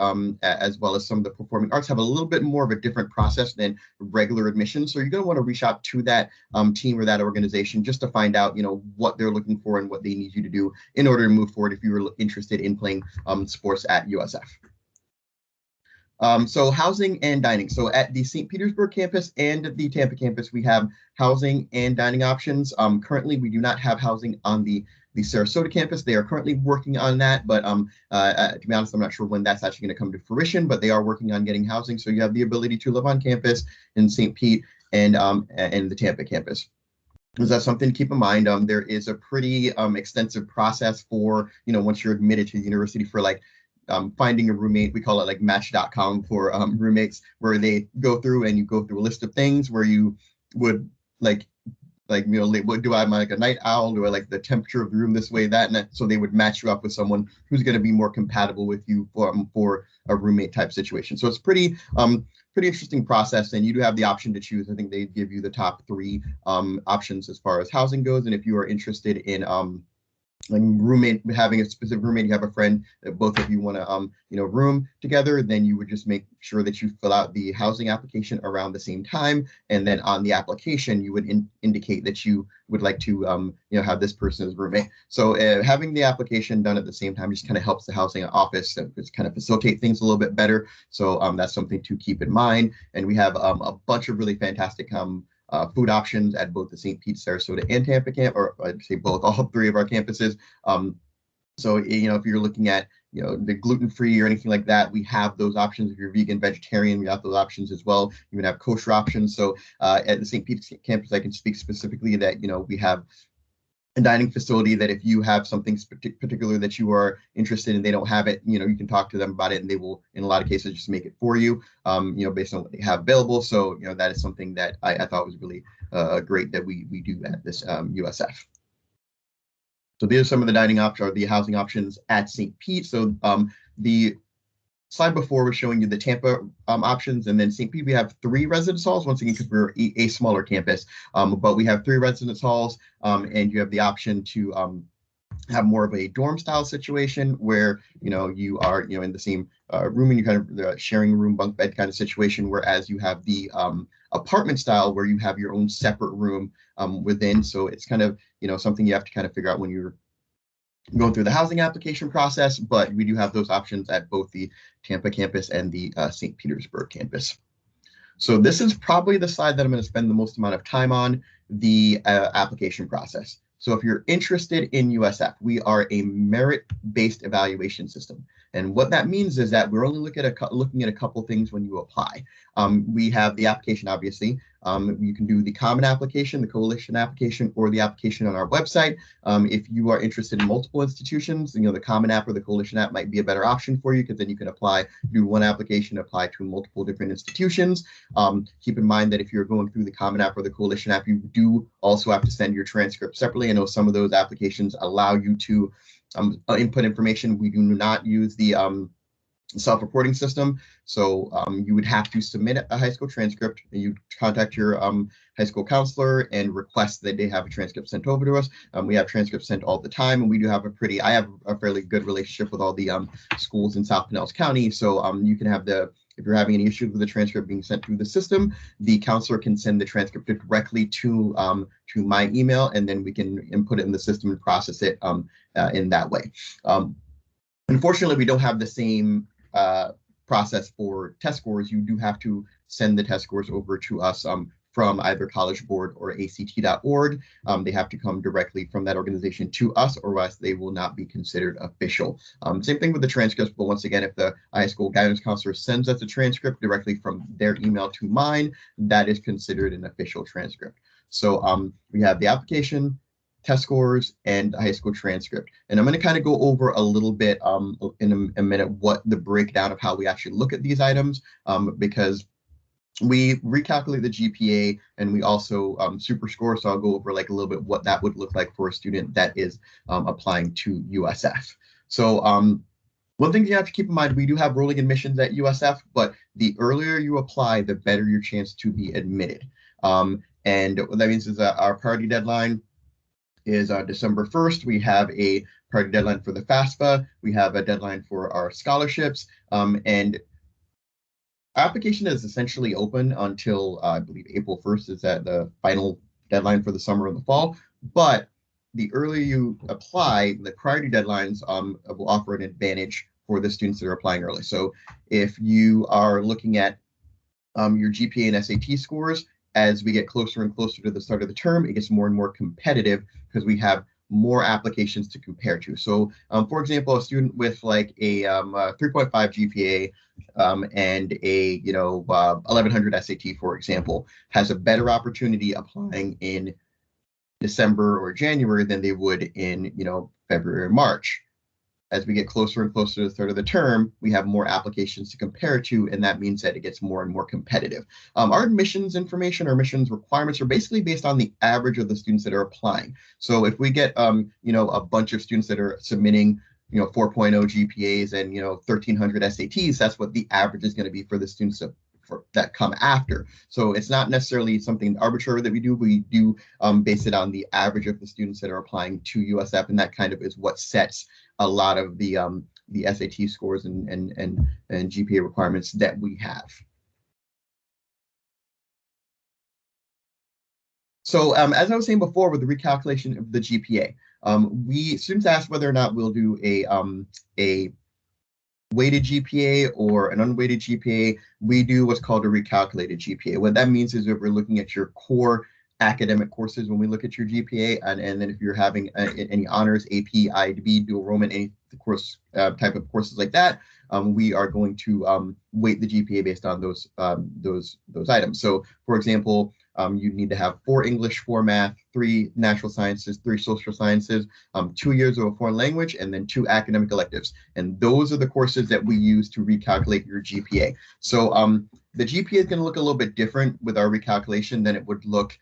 [SPEAKER 3] as well as some of the performing arts, have a little bit more of a different process than regular admission. So you're going to want to reach out to that team or that organization just to find out, you know, what they're looking for and what they need you to do in order to move forward if you were interested in playing sports at USF. So housing and dining. So at the St. Petersburg campus and the Tampa campus, we have housing and dining options. Currently, we do not have housing on the Sarasota campus. They are currently working on that, but to be honest, I'm not sure when that's actually going to come to fruition, but they are working on getting housing. So you have the ability to live on campus in St. Pete and the Tampa campus. So that's something to keep in mind. There is a pretty extensive process for, you know, once you're admitted to the university, for like finding a roommate. We call it like match.com for roommates, where they go through and you go through a list of things where you would like, you know, what do I, am I like a night owl? Do I like the temperature of the room this way, that, and that? So they would match you up with someone who's going to be more compatible with you for a roommate type situation. So it's pretty interesting process, and you do have the option to choose. I think they give you the top 3 options as far as housing goes. And if you are interested in like roommate, having a specific roommate, you have a friend that both of you want to you know, room together, then you would just make sure that you fill out the housing application around the same time, and then on the application you would indicate that you would like to you know, have this person as roommate. So having the application done at the same time just kind of helps the housing office and just kind of facilitate things a little bit better. So that's something to keep in mind. And we have a bunch of really fantastic food options at both the St. Pete, Sarasota, and Tampa camp, or I'd say both, all 3 of our campuses. So, you know, if you're looking at, you know, the gluten-free or anything like that, we have those options. If you're vegan, vegetarian, we have those options as well. You would have kosher options. So at the St. Pete campus, I can speak specifically that, you know, we have a dining facility that if you have something particular that you are interested in, they don't have it, you know, you can talk to them about it, and they will, in a lot of cases, just make it for you, you know, based on what they have available. So, you know, that is something that I thought was really great that we do at this USF. So these are some of the dining options, or the housing options at St. Pete. So the slide before was showing you the Tampa options, and then St. Pete, we have 3 residence halls, once again, because we're a smaller campus, but we have 3 residence halls, and you have the option to have more of a dorm style situation where, you are, in the same room, and you kind of sharing a room, bunk bed kind of situation, whereas you have the apartment style where you have your own separate room within. So it's kind of, something you have to kind of figure out when you're going through the housing application process, but we do have those options at both the Tampa campus and the St. Petersburg campus. So this is probably the slide that I'm going to spend the most amount of time on, the application process. So if you're interested in USF, we are a merit-based evaluation system. And what that means is that we're only looking at a couple things when you apply. We have the application, obviously. You can do the common application, the coalition application, or the application on our website. If you are interested in multiple institutions, the common app or the coalition app might be a better option for you, because then you can do one application, apply to multiple different institutions. Keep in mind that if you're going through the common app or the coalition app, you do also have to send your transcript separately. I know some of those applications allow you to input information. We do not use the self-reporting system. So you would have to submit a high school transcript. You contact your high school counselor and request that they have a transcript sent over to us. We have transcripts sent all the time, and we do have I have a fairly good relationship with all the schools in South Pinellas County. So you can have if you're having any issues with the transcript being sent through the system, the counselor can send the transcript directly to my email, and then we can input it in the system and process it in that way. Unfortunately, we don't have the same process for test scores. You do have to send the test scores over to us from either College Board or ACT.org. They have to come directly from that organization to us, or else they will not be considered official. Same thing with the transcripts, but once again, if the high school guidance counselor sends us a transcript directly from their email to mine, that is considered an official transcript. So we have the application, test scores, and a high school transcript. And I'm going to kind of go over a little bit in a minute what the breakdown of how we actually look at these items, because we recalculate the GPA and we also super score. So I'll go over like a little bit what that would look like for a student that is applying to USF. So one thing you have to keep in mind, we do have rolling admissions at USF, but the earlier you apply, the better your chance to be admitted. And what that means is that our priority deadline is December 1st. We have a priority deadline for the FAFSA. We have a deadline for our scholarships. And application is essentially open until I believe April 1st is that the final deadline for the summer and the fall. But the earlier you apply, the priority deadlines will offer an advantage for the students that are applying early. So if you are looking at your GPA and SAT scores, as we get closer and closer to the start of the term, it gets more and more competitive because we have more applications to compare to. So, for example, a student with like a 3.5 GPA and a 1100 SAT, for example, has a better opportunity applying in December or January than they would in February or March. As we get closer and closer to the start of the term, we have more applications to compare to, and that means that it gets more and more competitive. Our admissions information, our admissions requirements are basically based on the average of the students that are applying. So if we get, a bunch of students that are submitting, 4.0 GPAs and, 1,300 SATs, that's what the average is going to be for the students that come after. So it's not necessarily something arbitrary that we do. We do base it on the average of the students that are applying to USF, and that kind of is what sets a lot of the SAT scores and GPA requirements that we have. So as I was saying before, with the recalculation of the GPA, students ask whether or not we'll do a weighted GPA or an unweighted GPA. We do what's called a recalculated GPA. What that means is if we're looking at your core academic courses when we look at your GPA, and then if you're having any honors, AP, IB, dual enrollment, any course type of courses like that, we are going to weight the GPA based on those items. So, for example, you need to have 4 English, 4 math, 3 natural sciences, 3 social sciences, 2 years of a foreign language, and then 2 academic electives. And those are the courses that we use to recalculate your GPA. So the GPA is going to look a little bit different with our recalculation than it would look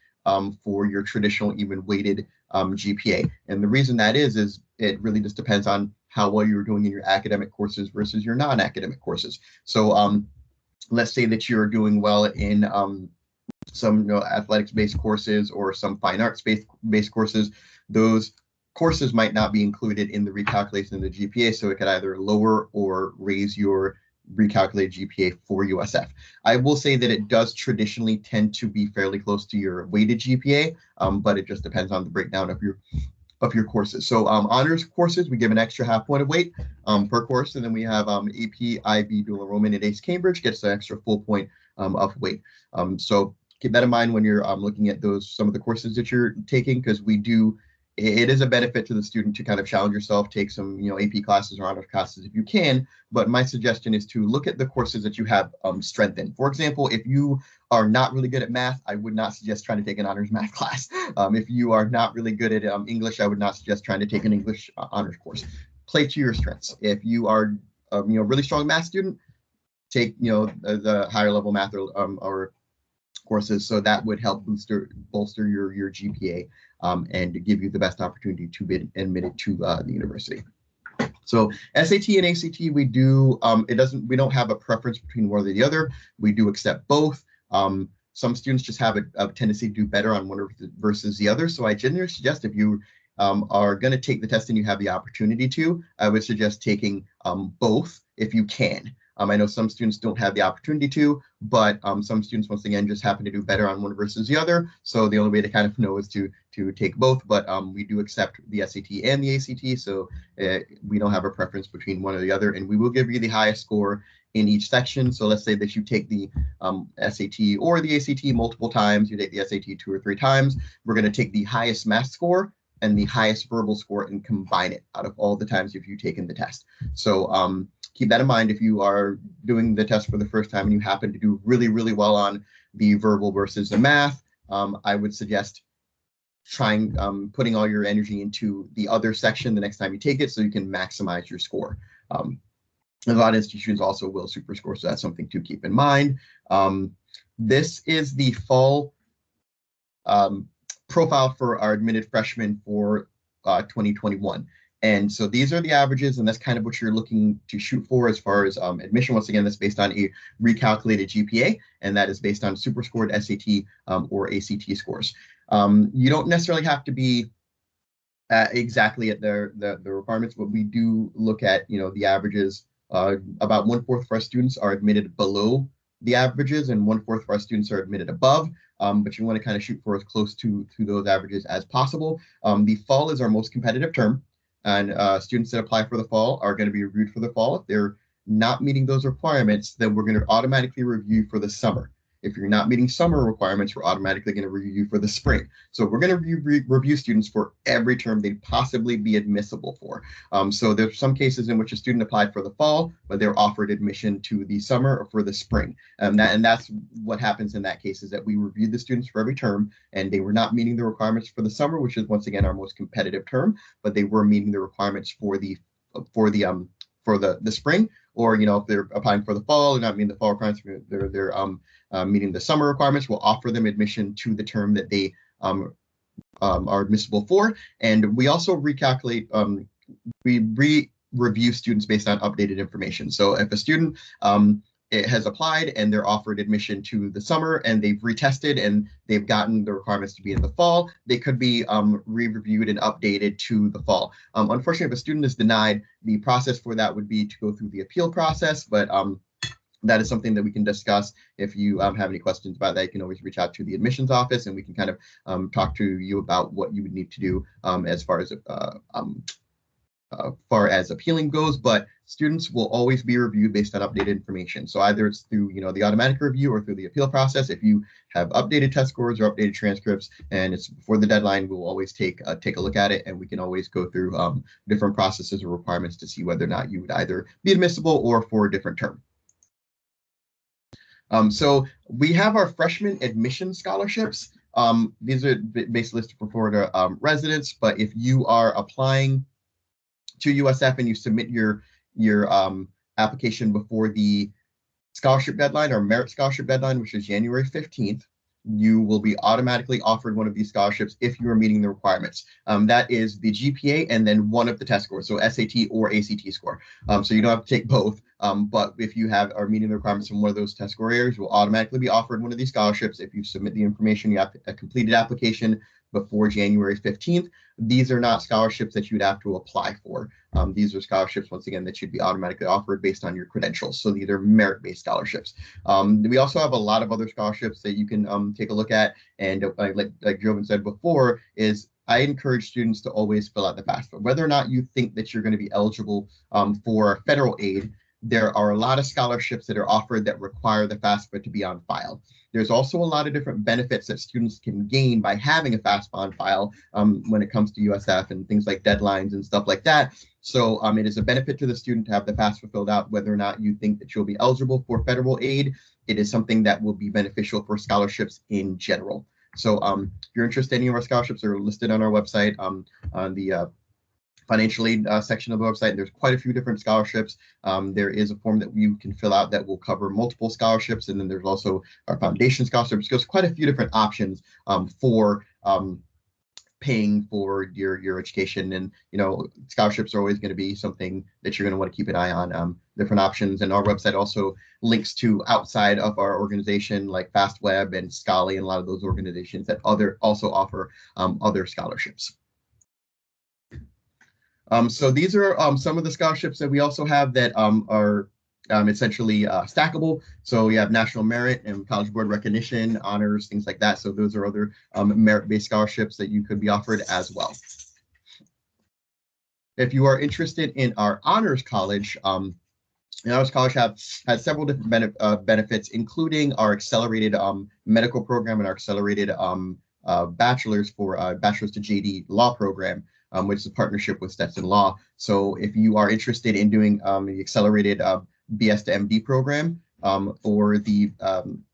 [SPEAKER 3] for your traditional even weighted GPA. And the reason that is it really just depends on how well you're doing in your academic courses versus your non-academic courses. So let's say that you're doing well in some athletics-based courses or some fine arts-based courses. Those courses might not be included in the recalculation of the GPA, so it could either lower or raise your recalculated GPA for USF. I will say that it does traditionally tend to be fairly close to your weighted GPA, but it just depends on the breakdown of your courses. So honors courses, we give an extra half point of weight per course, and then we have AP, IB, dual enrollment at ACE Cambridge gets an extra full point of weight. So keep that in mind when you're looking at some of the courses that you're taking, because it is a benefit to the student to kind of challenge yourself, take some AP classes or honors classes if you can. But my suggestion is to look at the courses that you have strength in. For example, if you are not really good at math, I would not suggest trying to take an honors math class. If you are not really good at English, I would not suggest trying to take an English honors course. Play to your strengths. If you are really strong math student, take the higher level math or courses, so that would help bolster your GPA and give you the best opportunity to be admitted to the university. So SAT and ACT, we don't have a preference between one or the other. We do accept both. Some students just have a tendency to do better on one versus the other. So I generally suggest if you are going to take the test and you have the opportunity to, I would suggest taking both if you can. I know some students don't have the opportunity to, but some students, once again, just happen to do better on one versus the other. So the only way to kind of know is to take both. But we do accept the SAT and the ACT, so we don't have a preference between one or the other. And we will give you the highest score in each section. So let's say that you take the SAT or the ACT multiple times. You take the SAT 2 or 3 times. We're going to take the highest math score and the highest verbal score and combine it out of all the times if you've taken the test. So keep that in mind if you are doing the test for the first time and you happen to do really, really well on the verbal versus the math. I would suggest trying putting all your energy into the other section the next time you take it so you can maximize your score. A lot of institutions also will super score, so that's something to keep in mind. This is the fall profile for our admitted freshmen for 2021. And so these are the averages, and that's kind of what you're looking to shoot for as far as admission. Once again, that's based on a recalculated GPA, and that is based on super scored SAT or ACT scores. You don't necessarily have to be exactly at the requirements, but we do look at the averages. About 1/4 of our students are admitted below the averages, and 1/4 of our students are admitted above. But you want to kind of shoot for as close to those averages as possible. The fall is our most competitive term. And students that apply for the fall are going to be reviewed for the fall. If they're not meeting those requirements, then we're going to automatically review for the summer. If you're not meeting summer requirements, we're automatically going to review you for the spring. So we're going to review students for every term they'd possibly be admissible for. So there's some cases in which a student applied for the fall, but they're offered admission to the summer or for the spring. And that's what happens in that case, is that we reviewed the students for every term, and they were not meeting the requirements for the summer, which is once again our most competitive term, but they were meeting the requirements for the spring, or if they're applying for the fall and not meeting the fall requirements, they're meeting the summer requirements. We'll offer them admission to the term that they are admissible for. And we also recalculate, we re-review students based on updated information. So if a student has applied and they're offered admission to the summer and they've retested and they've gotten the requirements to be in the fall, they could be re-reviewed and updated to the fall. Unfortunately, if a student is denied, the process for that would be to go through the appeal process, but that is something that we can discuss. If you have any questions about that, you can always reach out to the admissions office and we can kind of talk to you about what you would need to do as far as appealing goes. But students will always be reviewed based on updated information. So either it's through the automatic review or through the appeal process. If you have updated test scores or updated transcripts and it's before the deadline, we'll always take a look at it, and we can always go through different processes or requirements to see whether or not you would either be admissible or for a different term. So we have our freshman admission scholarships. These are basically listed for Florida residents, but if you are applying to USF and you submit your application before the scholarship deadline or merit scholarship deadline, which is January 15th, you will be automatically offered one of these scholarships if you are meeting the requirements. That is the GPA and then one of the test scores, so SAT or ACT score. So you don't have to take both, but if you are meeting the requirements from one of those test score areas, you will automatically be offered one of these scholarships if you submit the information. You have a completed application before January 15th. These are not scholarships that you'd have to apply for. These are scholarships, once again, that you'd be automatically offered based on your credentials. So these are merit-based scholarships. We also have a lot of other scholarships that you can take a look at. And like Jovan said before, is I encourage students to always fill out the FAFSA. Whether or not you think that you're going to be eligible for federal aid, there are a lot of scholarships that are offered that require the FAFSA to be on file. There's also a lot of different benefits that students can gain by having a FAFSA on file when it comes to USF and things like deadlines and stuff like that. So it is a benefit to the student to have the FAFSA filled out, whether or not you think that you'll be eligible for federal aid. It is something that will be beneficial for scholarships in general. So if you're interested in any of our scholarships, they're listed on our website on the financial aid section of the website. There's quite a few different scholarships. There is a form that you can fill out that will cover multiple scholarships, and then there's also our foundation scholarships. There's quite a few different options for paying for your education, and scholarships are always going to be something that you're going to want to keep an eye on. Different options, and our website also links to outside of our organization like FastWeb and Scholly and a lot of those organizations that also offer other scholarships. So these are some of the scholarships that we also have that are essentially stackable. So we have national merit and college board recognition, honors, things like that. So those are other merit-based scholarships that you could be offered as well. If you are interested in our honors college, Honors College has several different benefits, including our accelerated medical program and our accelerated bachelor's to JD law program, which is a partnership with Stetson Law. So if you are interested in doing the accelerated BS to MD program or the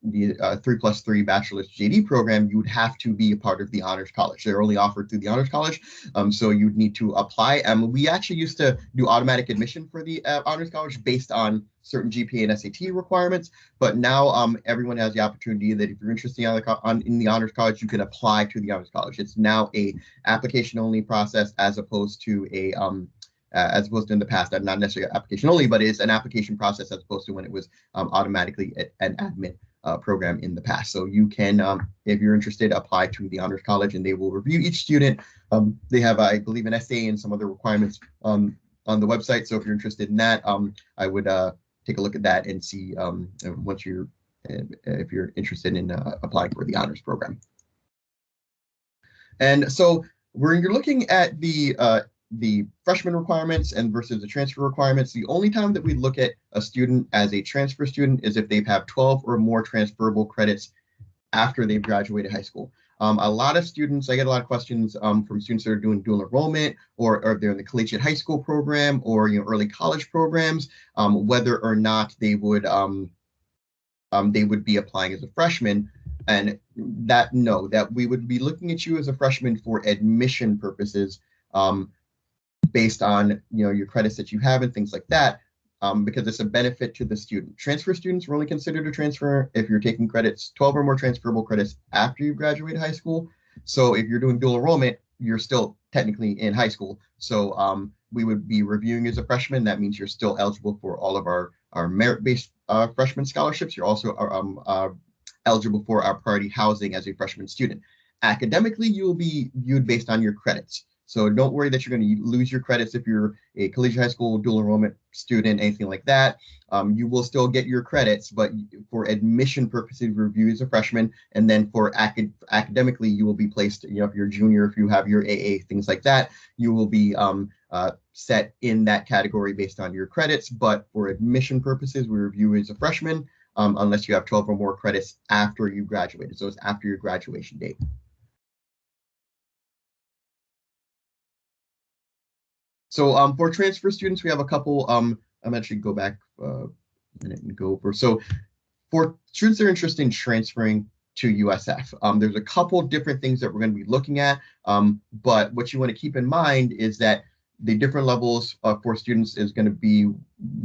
[SPEAKER 3] 3+3 bachelor's to JD program, you would have to be a part of the Honors College. They're only offered through the Honors College, so you'd need to apply. We actually used to do automatic admission for the Honors College based on certain GPA and SAT requirements, but now everyone has the opportunity that if you're interested in the Honors College, you can apply to the Honors College. It's now a application-only process as opposed to in the past, not necessarily application only, but it's an application process as opposed to when it was automatically an admit program in the past. So you can, if you're interested, apply to the Honors College, and they will review each student. They have, I believe, an essay and some other requirements on the website. So if you're interested in that, I would take a look at that and see if you're interested in applying for the honors program. And so when you're looking at the freshman requirements and versus the transfer requirements, the only time that we look at a student as a transfer student is if they've have 12 or more transferable credits after they've graduated high school. A lot of students, I get a lot of questions from students that are doing dual enrollment or they're in the collegiate high school program or early college programs, whether or not they would be applying as a freshman. And that we would be looking at you as a freshman for admission purposes, based on your credits that you have and things like that, because it's a benefit to the student. Transfer students are only considered a transfer if you're taking credits, 12 or more transferable credits after you graduate high school. So if you're doing dual enrollment, you're still technically in high school. So we would be reviewing as a freshman. That means you're still eligible for all of our merit-based freshman scholarships. You're also eligible for our priority housing as a freshman student. Academically, you will be viewed based on your credits. So don't worry that you're going to lose your credits if you're a collegiate high school dual enrollment student, anything like that. You will still get your credits, but for admission purposes, review as a freshman, and then for academically, you will be placed, if you're a junior, if you have your AA, things like that, you will be set in that category based on your credits. But for admission purposes, we review as a freshman, unless you have 12 or more credits after you graduated. So it's after your graduation date. So for transfer students, we have a couple, I'm actually go back a minute and go over. So for students that are interested in transferring to USF, there's a couple different things that we're going to be looking at. But what you want to keep in mind is that the different levels for students is going to be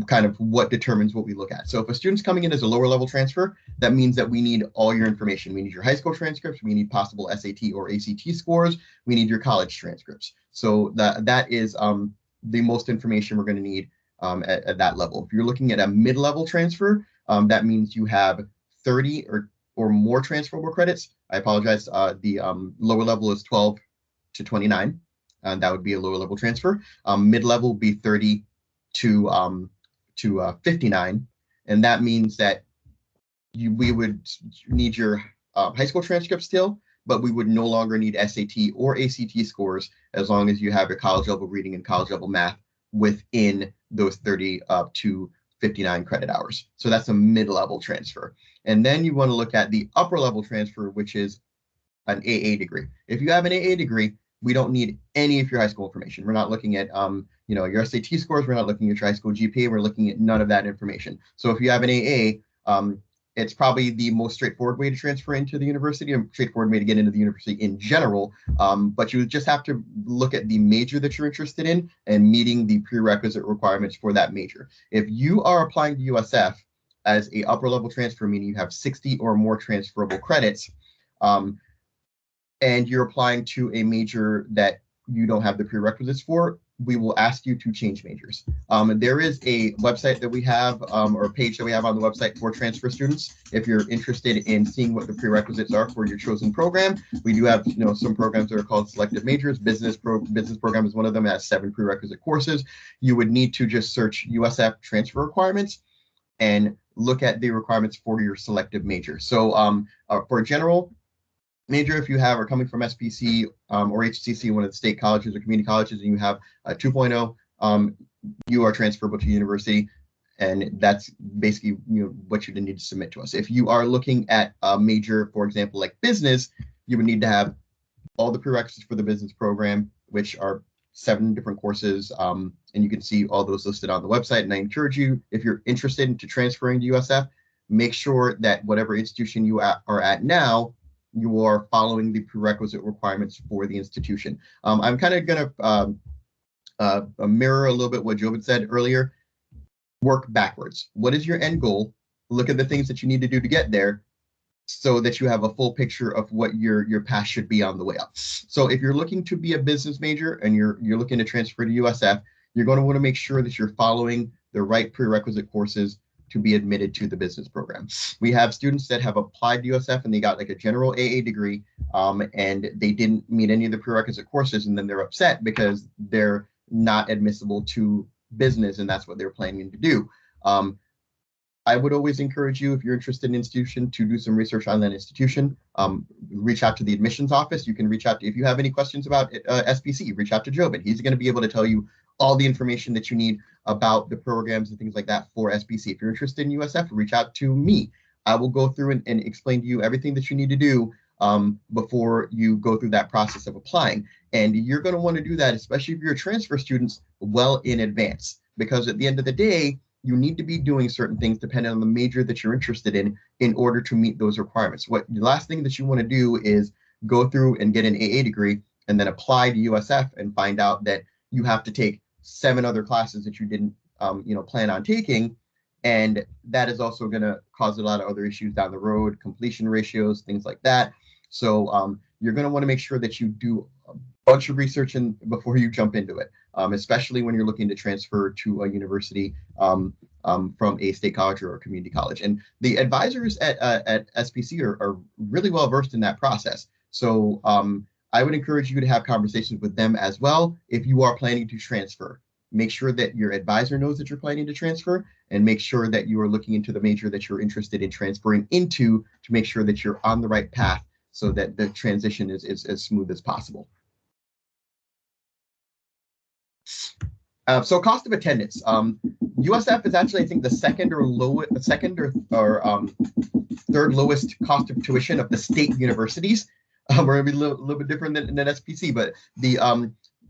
[SPEAKER 3] kind of what determines what we look at. So if a student's coming in as a lower level transfer, that means that we need all your information. We need your high school transcripts. We need possible SAT or ACT scores. We need your college transcripts. So that is the most information we're going to need at that level. If you're looking at a mid-level transfer, that means you have 30 or more transferable credits. I apologize. The lower level is 12 to 29. That would be a lower level transfer. Mid-level would be 30 to 59. And that means that we would need your high school transcript still, but we would no longer need SAT or ACT scores as long as you have your college level reading and college level math within those 30 to 59 credit hours. So that's a mid-level transfer. And then you want to look at the upper level transfer, which is an AA degree. If you have an AA degree, we don't need any of your high school information. We're not looking at your SAT scores. We're not looking at your high school GPA. We're looking at none of that information. So if you have an AA, it's probably the most straightforward way to transfer into the university, and straightforward way to get into the university in general. But you just have to look at the major that you're interested in and meeting the prerequisite requirements for that major. If you are applying to USF as a upper level transfer, meaning you have 60 or more transferable credits, and you're applying to a major that you don't have the prerequisites for, we will ask you to change majors. There is a website that we have, or a page that we have on the website for transfer students. If you're interested in seeing what the prerequisites are for your chosen program, we do have some programs that are called selective majors. Business program is one of them. It has 7 prerequisite courses. You would need to just search USF transfer requirements and look at the requirements for your selective major. So for general major, if you are coming from SPC or HCC, one of the state colleges or community colleges, and you have a 2.0, you are transferable to university, and that's basically what you need to submit to us. If you are looking at a major, for example, like business, you would need to have all the prerequisites for the business program, which are 7 different courses, and you can see all those listed on the website. And I encourage you, if you're interested in transferring to USF, make sure that whatever institution you are at now, you are following the prerequisite requirements for the institution. I'm kind of going to mirror a little bit what Jovan said earlier. Work backwards. What is your end goal? Look at the things that you need to do to get there so that you have a full picture of what your path should be on the way up. So if you're looking to be a business major and you're looking to transfer to USF, you're going to want to make sure that you're following the right prerequisite courses to be admitted to the business program. We have students that have applied to USF and they got like a general AA degree, and they didn't meet any of the prerequisite courses, and then they're upset because they're not admissible to business, and that's what they're planning to do. I would always encourage you, if you're interested in an institution, to do some research on that institution. Reach out to the admissions office. You can reach out if you have any questions about SPC, reach out to Jovan. He's going to be able to tell you all the information that you need about the programs and things like that for SPC. If you're interested in USF, reach out to me. I will go through and explain to you everything that you need to do before you go through that process of applying. And you're going to want to do that, especially if you're transfer students, well in advance, because at the end of the day, you need to be doing certain things depending on the major that you're interested in order to meet those requirements. The last thing that you want to do is go through and get an AA degree and then apply to USF and find out that you have to take 7 other classes that you didn't plan on taking, and that is also going to cause a lot of other issues down the road, completion ratios, things like that. So you're going to want to make sure that you do a bunch of research before you jump into it, especially when you're looking to transfer to a university from a state college or a community college. And the advisors at SPC are really well versed in that process. So I would encourage you to have conversations with them as well if you are planning to transfer. Make sure that your advisor knows that you're planning to transfer, and make sure that you are looking into the major that you're interested in transferring into to make sure that you're on the right path so that the transition is as smooth as possible. So cost of attendance. USF is actually, I think, the second or third lowest cost of tuition of the state universities. We're going to be a little bit different than SPC, but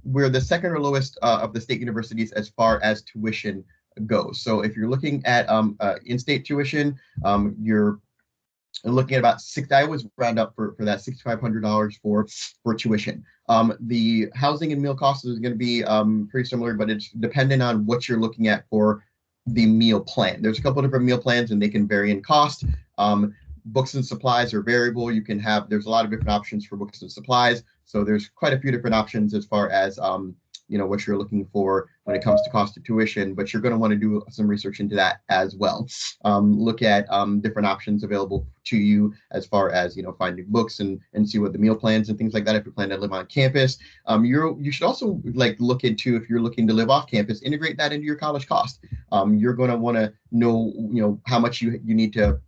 [SPEAKER 3] we're the second or lowest of the state universities as far as tuition goes. So if you're looking at in-state tuition, you're and looking at about I always round up for that $6,500 for tuition. The housing and meal costs is going to be pretty similar, but it's dependent on what you're looking at for the meal plan. There's a couple of different meal plans and they can vary in cost. Books and supplies are variable. There's a lot of different options for books and supplies. So there's quite a few different options as far as what you're looking for when it comes to cost of tuition, but you're going to want to do some research into that as well. Look at different options available to you as far as, finding books and see what the meal plans and things like that if you plan to live on campus. You should also look into, if you're looking to live off campus, integrate that into your college cost. You're going to want to know, how much you need to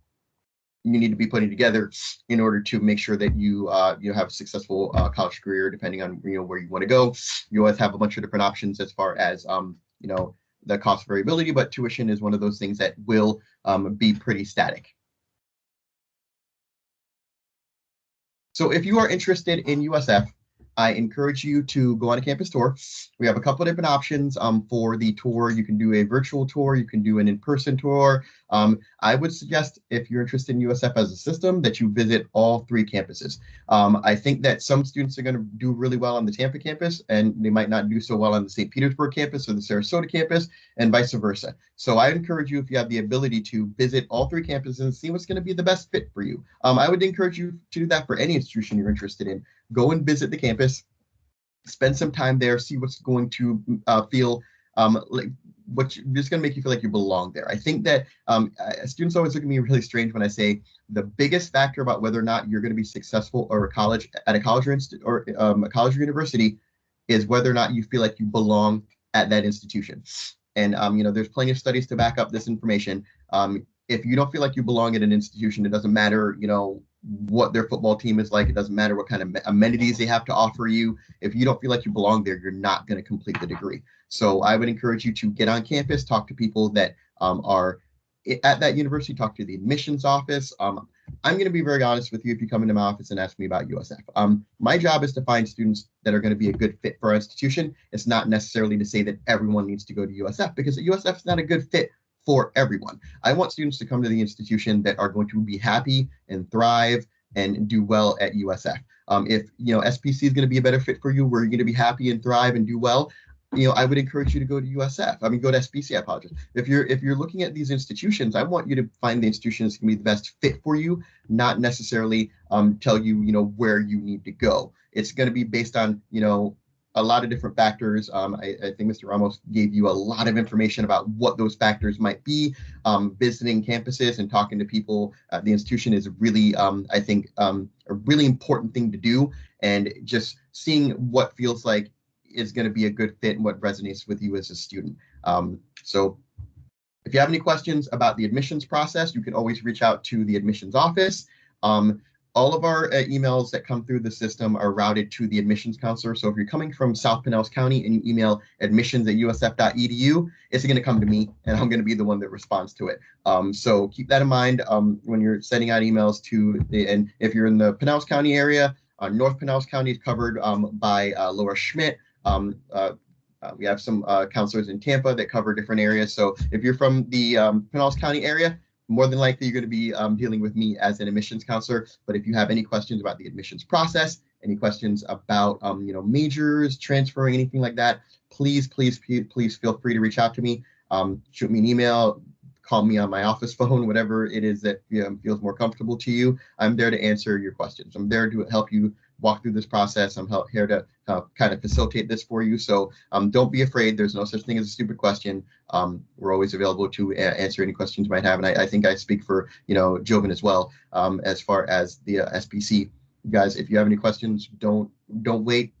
[SPEAKER 3] be putting together in order to make sure that you have a successful college career, depending on where you want to go. You always have a bunch of different options as far as the cost variability, but tuition is one of those things that will be pretty static. So if you are interested in USF, I encourage you to go on a campus tour. We have a couple of different options for the tour. You can do a virtual tour. You can do an in-person tour. I would suggest, if you're interested in USF as a system, that you visit all 3 campuses. I think that some students are going to do really well on the Tampa campus, and they might not do so well on the St. Petersburg campus or the Sarasota campus, and vice versa. So I encourage you, if you have the ability, to visit all 3 campuses and see what's going to be the best fit for you. I would encourage you to do that for any institution you're interested in. Go and visit the campus, spend some time there, see what's going to feel like just going to make you feel like you belong there. I think that students always look at me really strange when I say the biggest factor about whether or not you're going to be successful or a college or a college or university is whether or not you feel like you belong at that institution. And there's plenty of studies to back up this information. If you don't feel like you belong at an institution, it doesn't matter, what their football team is like. It doesn't matter what kind of amenities they have to offer you. If you don't feel like you belong there, you're not going to complete the degree. So I would encourage you to get on campus, talk to people that are at that university, talk to the admissions office. I'm going to be very honest with you if you come into my office and ask me about USF. My job is to find students that are going to be a good fit for our institution. It's not necessarily to say that everyone needs to go to USF, because USF is not a good fit for everyone. I want students to come to the institution that are going to be happy and thrive and do well at USF. If SPC is going to be a better fit for you, where you're going to be happy and thrive and do well, I would encourage you to go to USF. Go to SPC. I apologize. If you're looking at these institutions, I want you to find the institution that's going to be the best fit for you, not necessarily tell you where you need to go. It's going to be based on a lot of different factors. I think Mr. Ramos gave you a lot of information about what those factors might be. Visiting campuses and talking to people at the institution is really, I think, a really important thing to do. And just seeing what feels like is going to be a good fit and what resonates with you as a student. So if you have any questions about the admissions process, you can always reach out to the admissions office. All of our emails that come through the system are routed to the admissions counselor. So if you're coming from South Pinellas County and you email admissions@usf.edu, it's going to come to me, and I'm going to be the one that responds to it. So keep that in mind when you're sending out emails and if you're in the Pinellas County area, North Pinellas County is covered by Laura Schmidt. We have some counselors in Tampa that cover different areas. So if you're from the Pinellas County area, more than likely, you're going to be dealing with me as an admissions counselor. But if you have any questions about the admissions process, any questions about majors, transferring, anything like that, please feel free to reach out to me. Shoot me an email, call me on my office phone, whatever it is that feels more comfortable to you. I'm there to answer your questions. I'm there to help you walk through this process. I'm here to kind of facilitate this for you. So don't be afraid. There's no such thing as a stupid question. We're always available to answer any questions you might have. And I think I speak for, Jovan as well, as far as the SPC. Guys, if you have any questions, don't wait.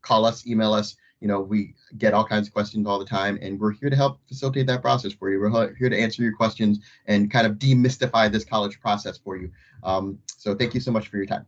[SPEAKER 3] Call us, email us. We get all kinds of questions all the time, and we're here to help facilitate that process for you. We're here to answer your questions and kind of demystify this college process for you. So thank you so much for your time.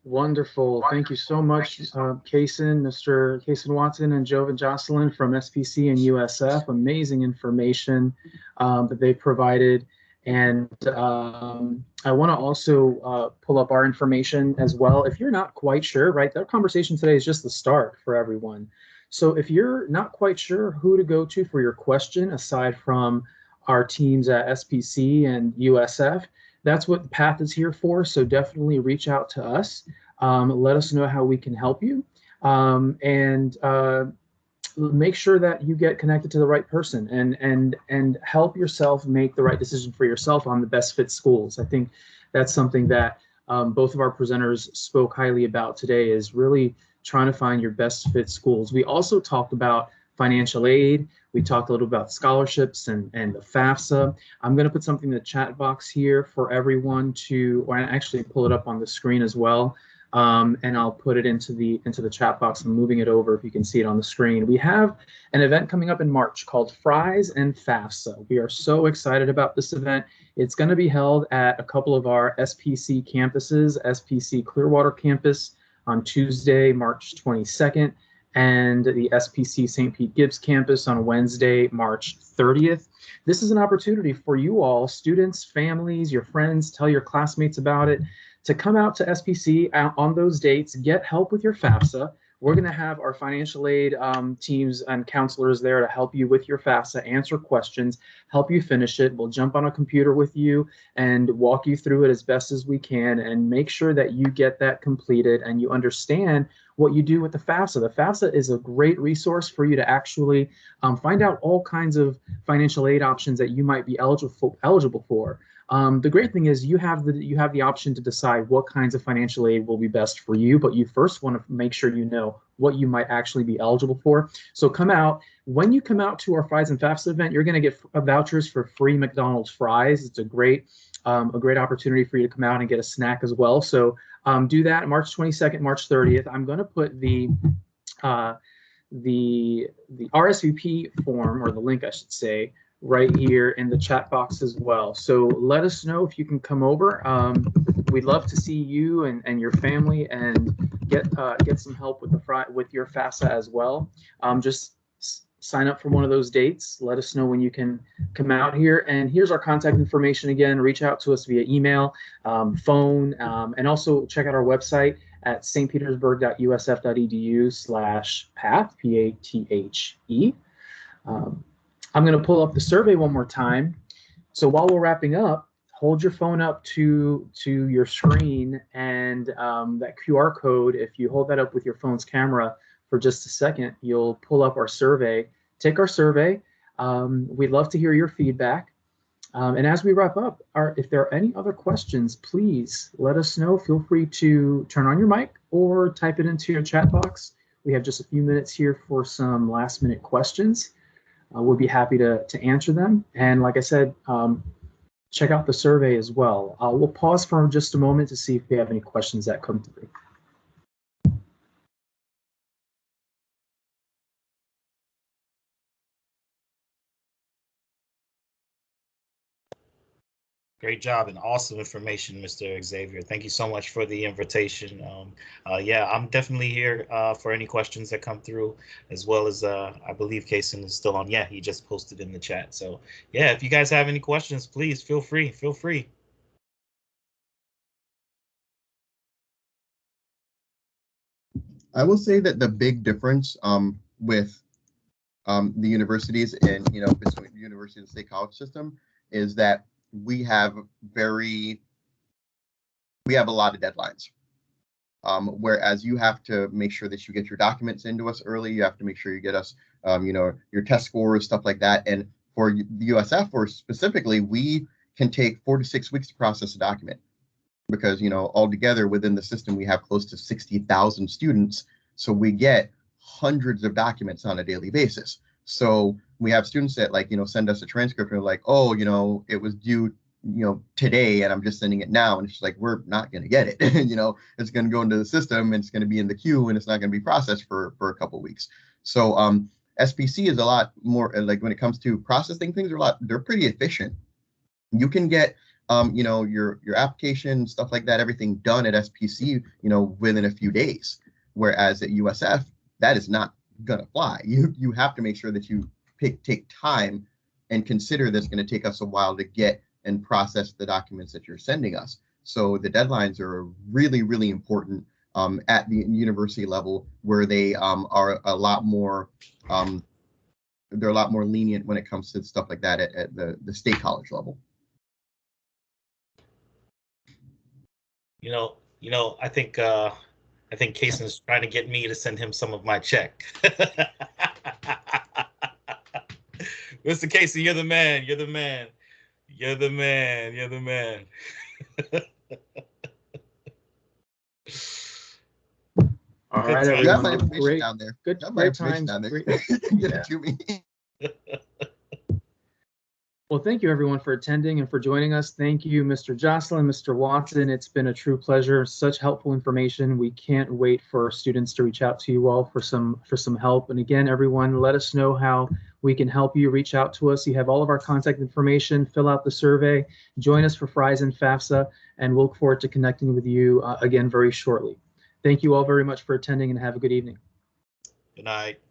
[SPEAKER 1] Wonderful. Thank you so much, Mr. Kaysen Watson and Jovan Jocelyn from SPC and USF. Amazing information that they provided. And I want to also pull up our information as well. If you're not quite sure, right, that conversation today is just the start for everyone. So if you're not quite sure who to go to for your question, aside from our teams at SPC and USF. That's what PATHe is here for. So definitely reach out to us. Let us know how we can help you. And make sure that you get connected to the right person and help yourself make the right decision for yourself on the best fit schools. I think that's something that both of our presenters spoke highly about today, is really trying to find your best fit schools. We also talked about financial aid. We talked a little about scholarships and the FAFSA. I'm going to put something in the chat box here for everyone to, or actually pull it up on the screen as well. And I'll put it into the chat box. I'm moving it over if you can see it on the screen. We have an event coming up in March called Fries and FAFSA. We are so excited about this event. It's going to be held at a couple of our SPC campuses, SPC Clearwater campus on Tuesday, March 22nd, and the SPC St. Pete Gibbs campus on Wednesday, March 30th. This is an opportunity for you all, students, families, your friends, tell your classmates about it, to come out to SPC on those dates, get help with your FAFSA. We're going to have our financial aid teams and counselors there to help you with your FAFSA, answer questions, help you finish it. We'll jump on a computer with you and walk you through it as best as we can and make sure that you get that completed and you understand what you do with the FAFSA. The FAFSA is a great resource for you to actually find out all kinds of financial aid options that you might be eligible for. The great thing is you have the option to decide what kinds of financial aid will be best for you, but you first want to make sure you know what you might actually be eligible for. So come out. When you come out to our Fries and FAFSA event, you're going to get vouchers for free McDonald's fries. It's a great opportunity for you to come out and get a snack as well. So do that March 22nd, March 30th. I'm going to put the RSVP form, or the link I should say, right here in the chat box as well. So let us know if you can come over. We'd love to see you and your family and get some help with your FAFSA as well. Just sign up for one of those dates. Let us know when you can come out here. And here's our contact information again. Reach out to us via email, phone, and also check out our website at stpetersburg.usf.edu/PATHe, P-A-T-H-E. I'm going to pull up the survey one more time. So while we're wrapping up, hold your phone up to your screen, and that QR code, if you hold that up with your phone's camera for just a second, you'll pull up our survey. Take our survey. We'd love to hear your feedback. And as we wrap up, if there are any other questions, please let us know. Feel free to turn on your mic or type it into your chat box. We have just a few minutes here for some last-minute questions. We'll be happy to answer them. And like I said, check out the survey as well. We'll pause for just a moment to see if we have any questions that come through.
[SPEAKER 2] Great job and awesome information, Mr. Xavier. Thank you so much for the invitation. Yeah, I'm definitely here for any questions that come through, as well as I believe Kason is still on. Yeah, he just posted in the chat. So yeah, if you guys have any questions, please feel free.
[SPEAKER 3] I will say that the big difference with the universities and between the university and the state college system is that we have a lot of deadlines. Whereas you have to make sure that you get your documents into us early. You have to make sure you get us, your test scores, stuff like that. And for the USF, or specifically, we can take 4 to 6 weeks to process a document because, altogether within the system, we have close to 60,000 students. So we get hundreds of documents on a daily basis. So we have students that send us a transcript and like, oh, it was due, today, and I'm just sending it now. And it's just like, we're not going to get it. It's going to go into the system and it's going to be in the queue and it's not going to be processed for a couple of weeks. So SPC is a lot more when it comes to processing things, they're pretty efficient. You can get your application, stuff like that, everything done at SPC, within a few days. Whereas at USF, that is not gonna fly. You have to make sure that you take time and consider that's going to take us a while to get and process the documents that you're sending us. So the deadlines are really, really important at the university level, where they are a lot more they're a lot more lenient when it comes to stuff like that at the state college level.
[SPEAKER 2] I think Kason's trying to get me to send him some of my check. Mr. Cason, you're the man. You're the man. You're the man. You're the man.
[SPEAKER 1] All right,
[SPEAKER 3] You
[SPEAKER 1] everyone.
[SPEAKER 3] have my information down there.
[SPEAKER 1] Good,
[SPEAKER 3] You have my
[SPEAKER 1] great
[SPEAKER 3] information
[SPEAKER 1] times.
[SPEAKER 3] down there.
[SPEAKER 1] Great-
[SPEAKER 3] Get
[SPEAKER 1] yeah.
[SPEAKER 3] it to me.
[SPEAKER 1] Well, thank you everyone for attending and for joining us. Thank you, Mr. Jocelyn, Mr. Watson. It's been a true pleasure. Such helpful information. We can't wait for our students to reach out to you all for some help. And again, everyone, let us know how we can help you. Reach out to us. You have all of our contact information. Fill out the survey. Join us for Fries and FAFSA, and we'll look forward to connecting with you again very shortly. Thank you all very much for attending, and have a good evening.
[SPEAKER 2] Good night.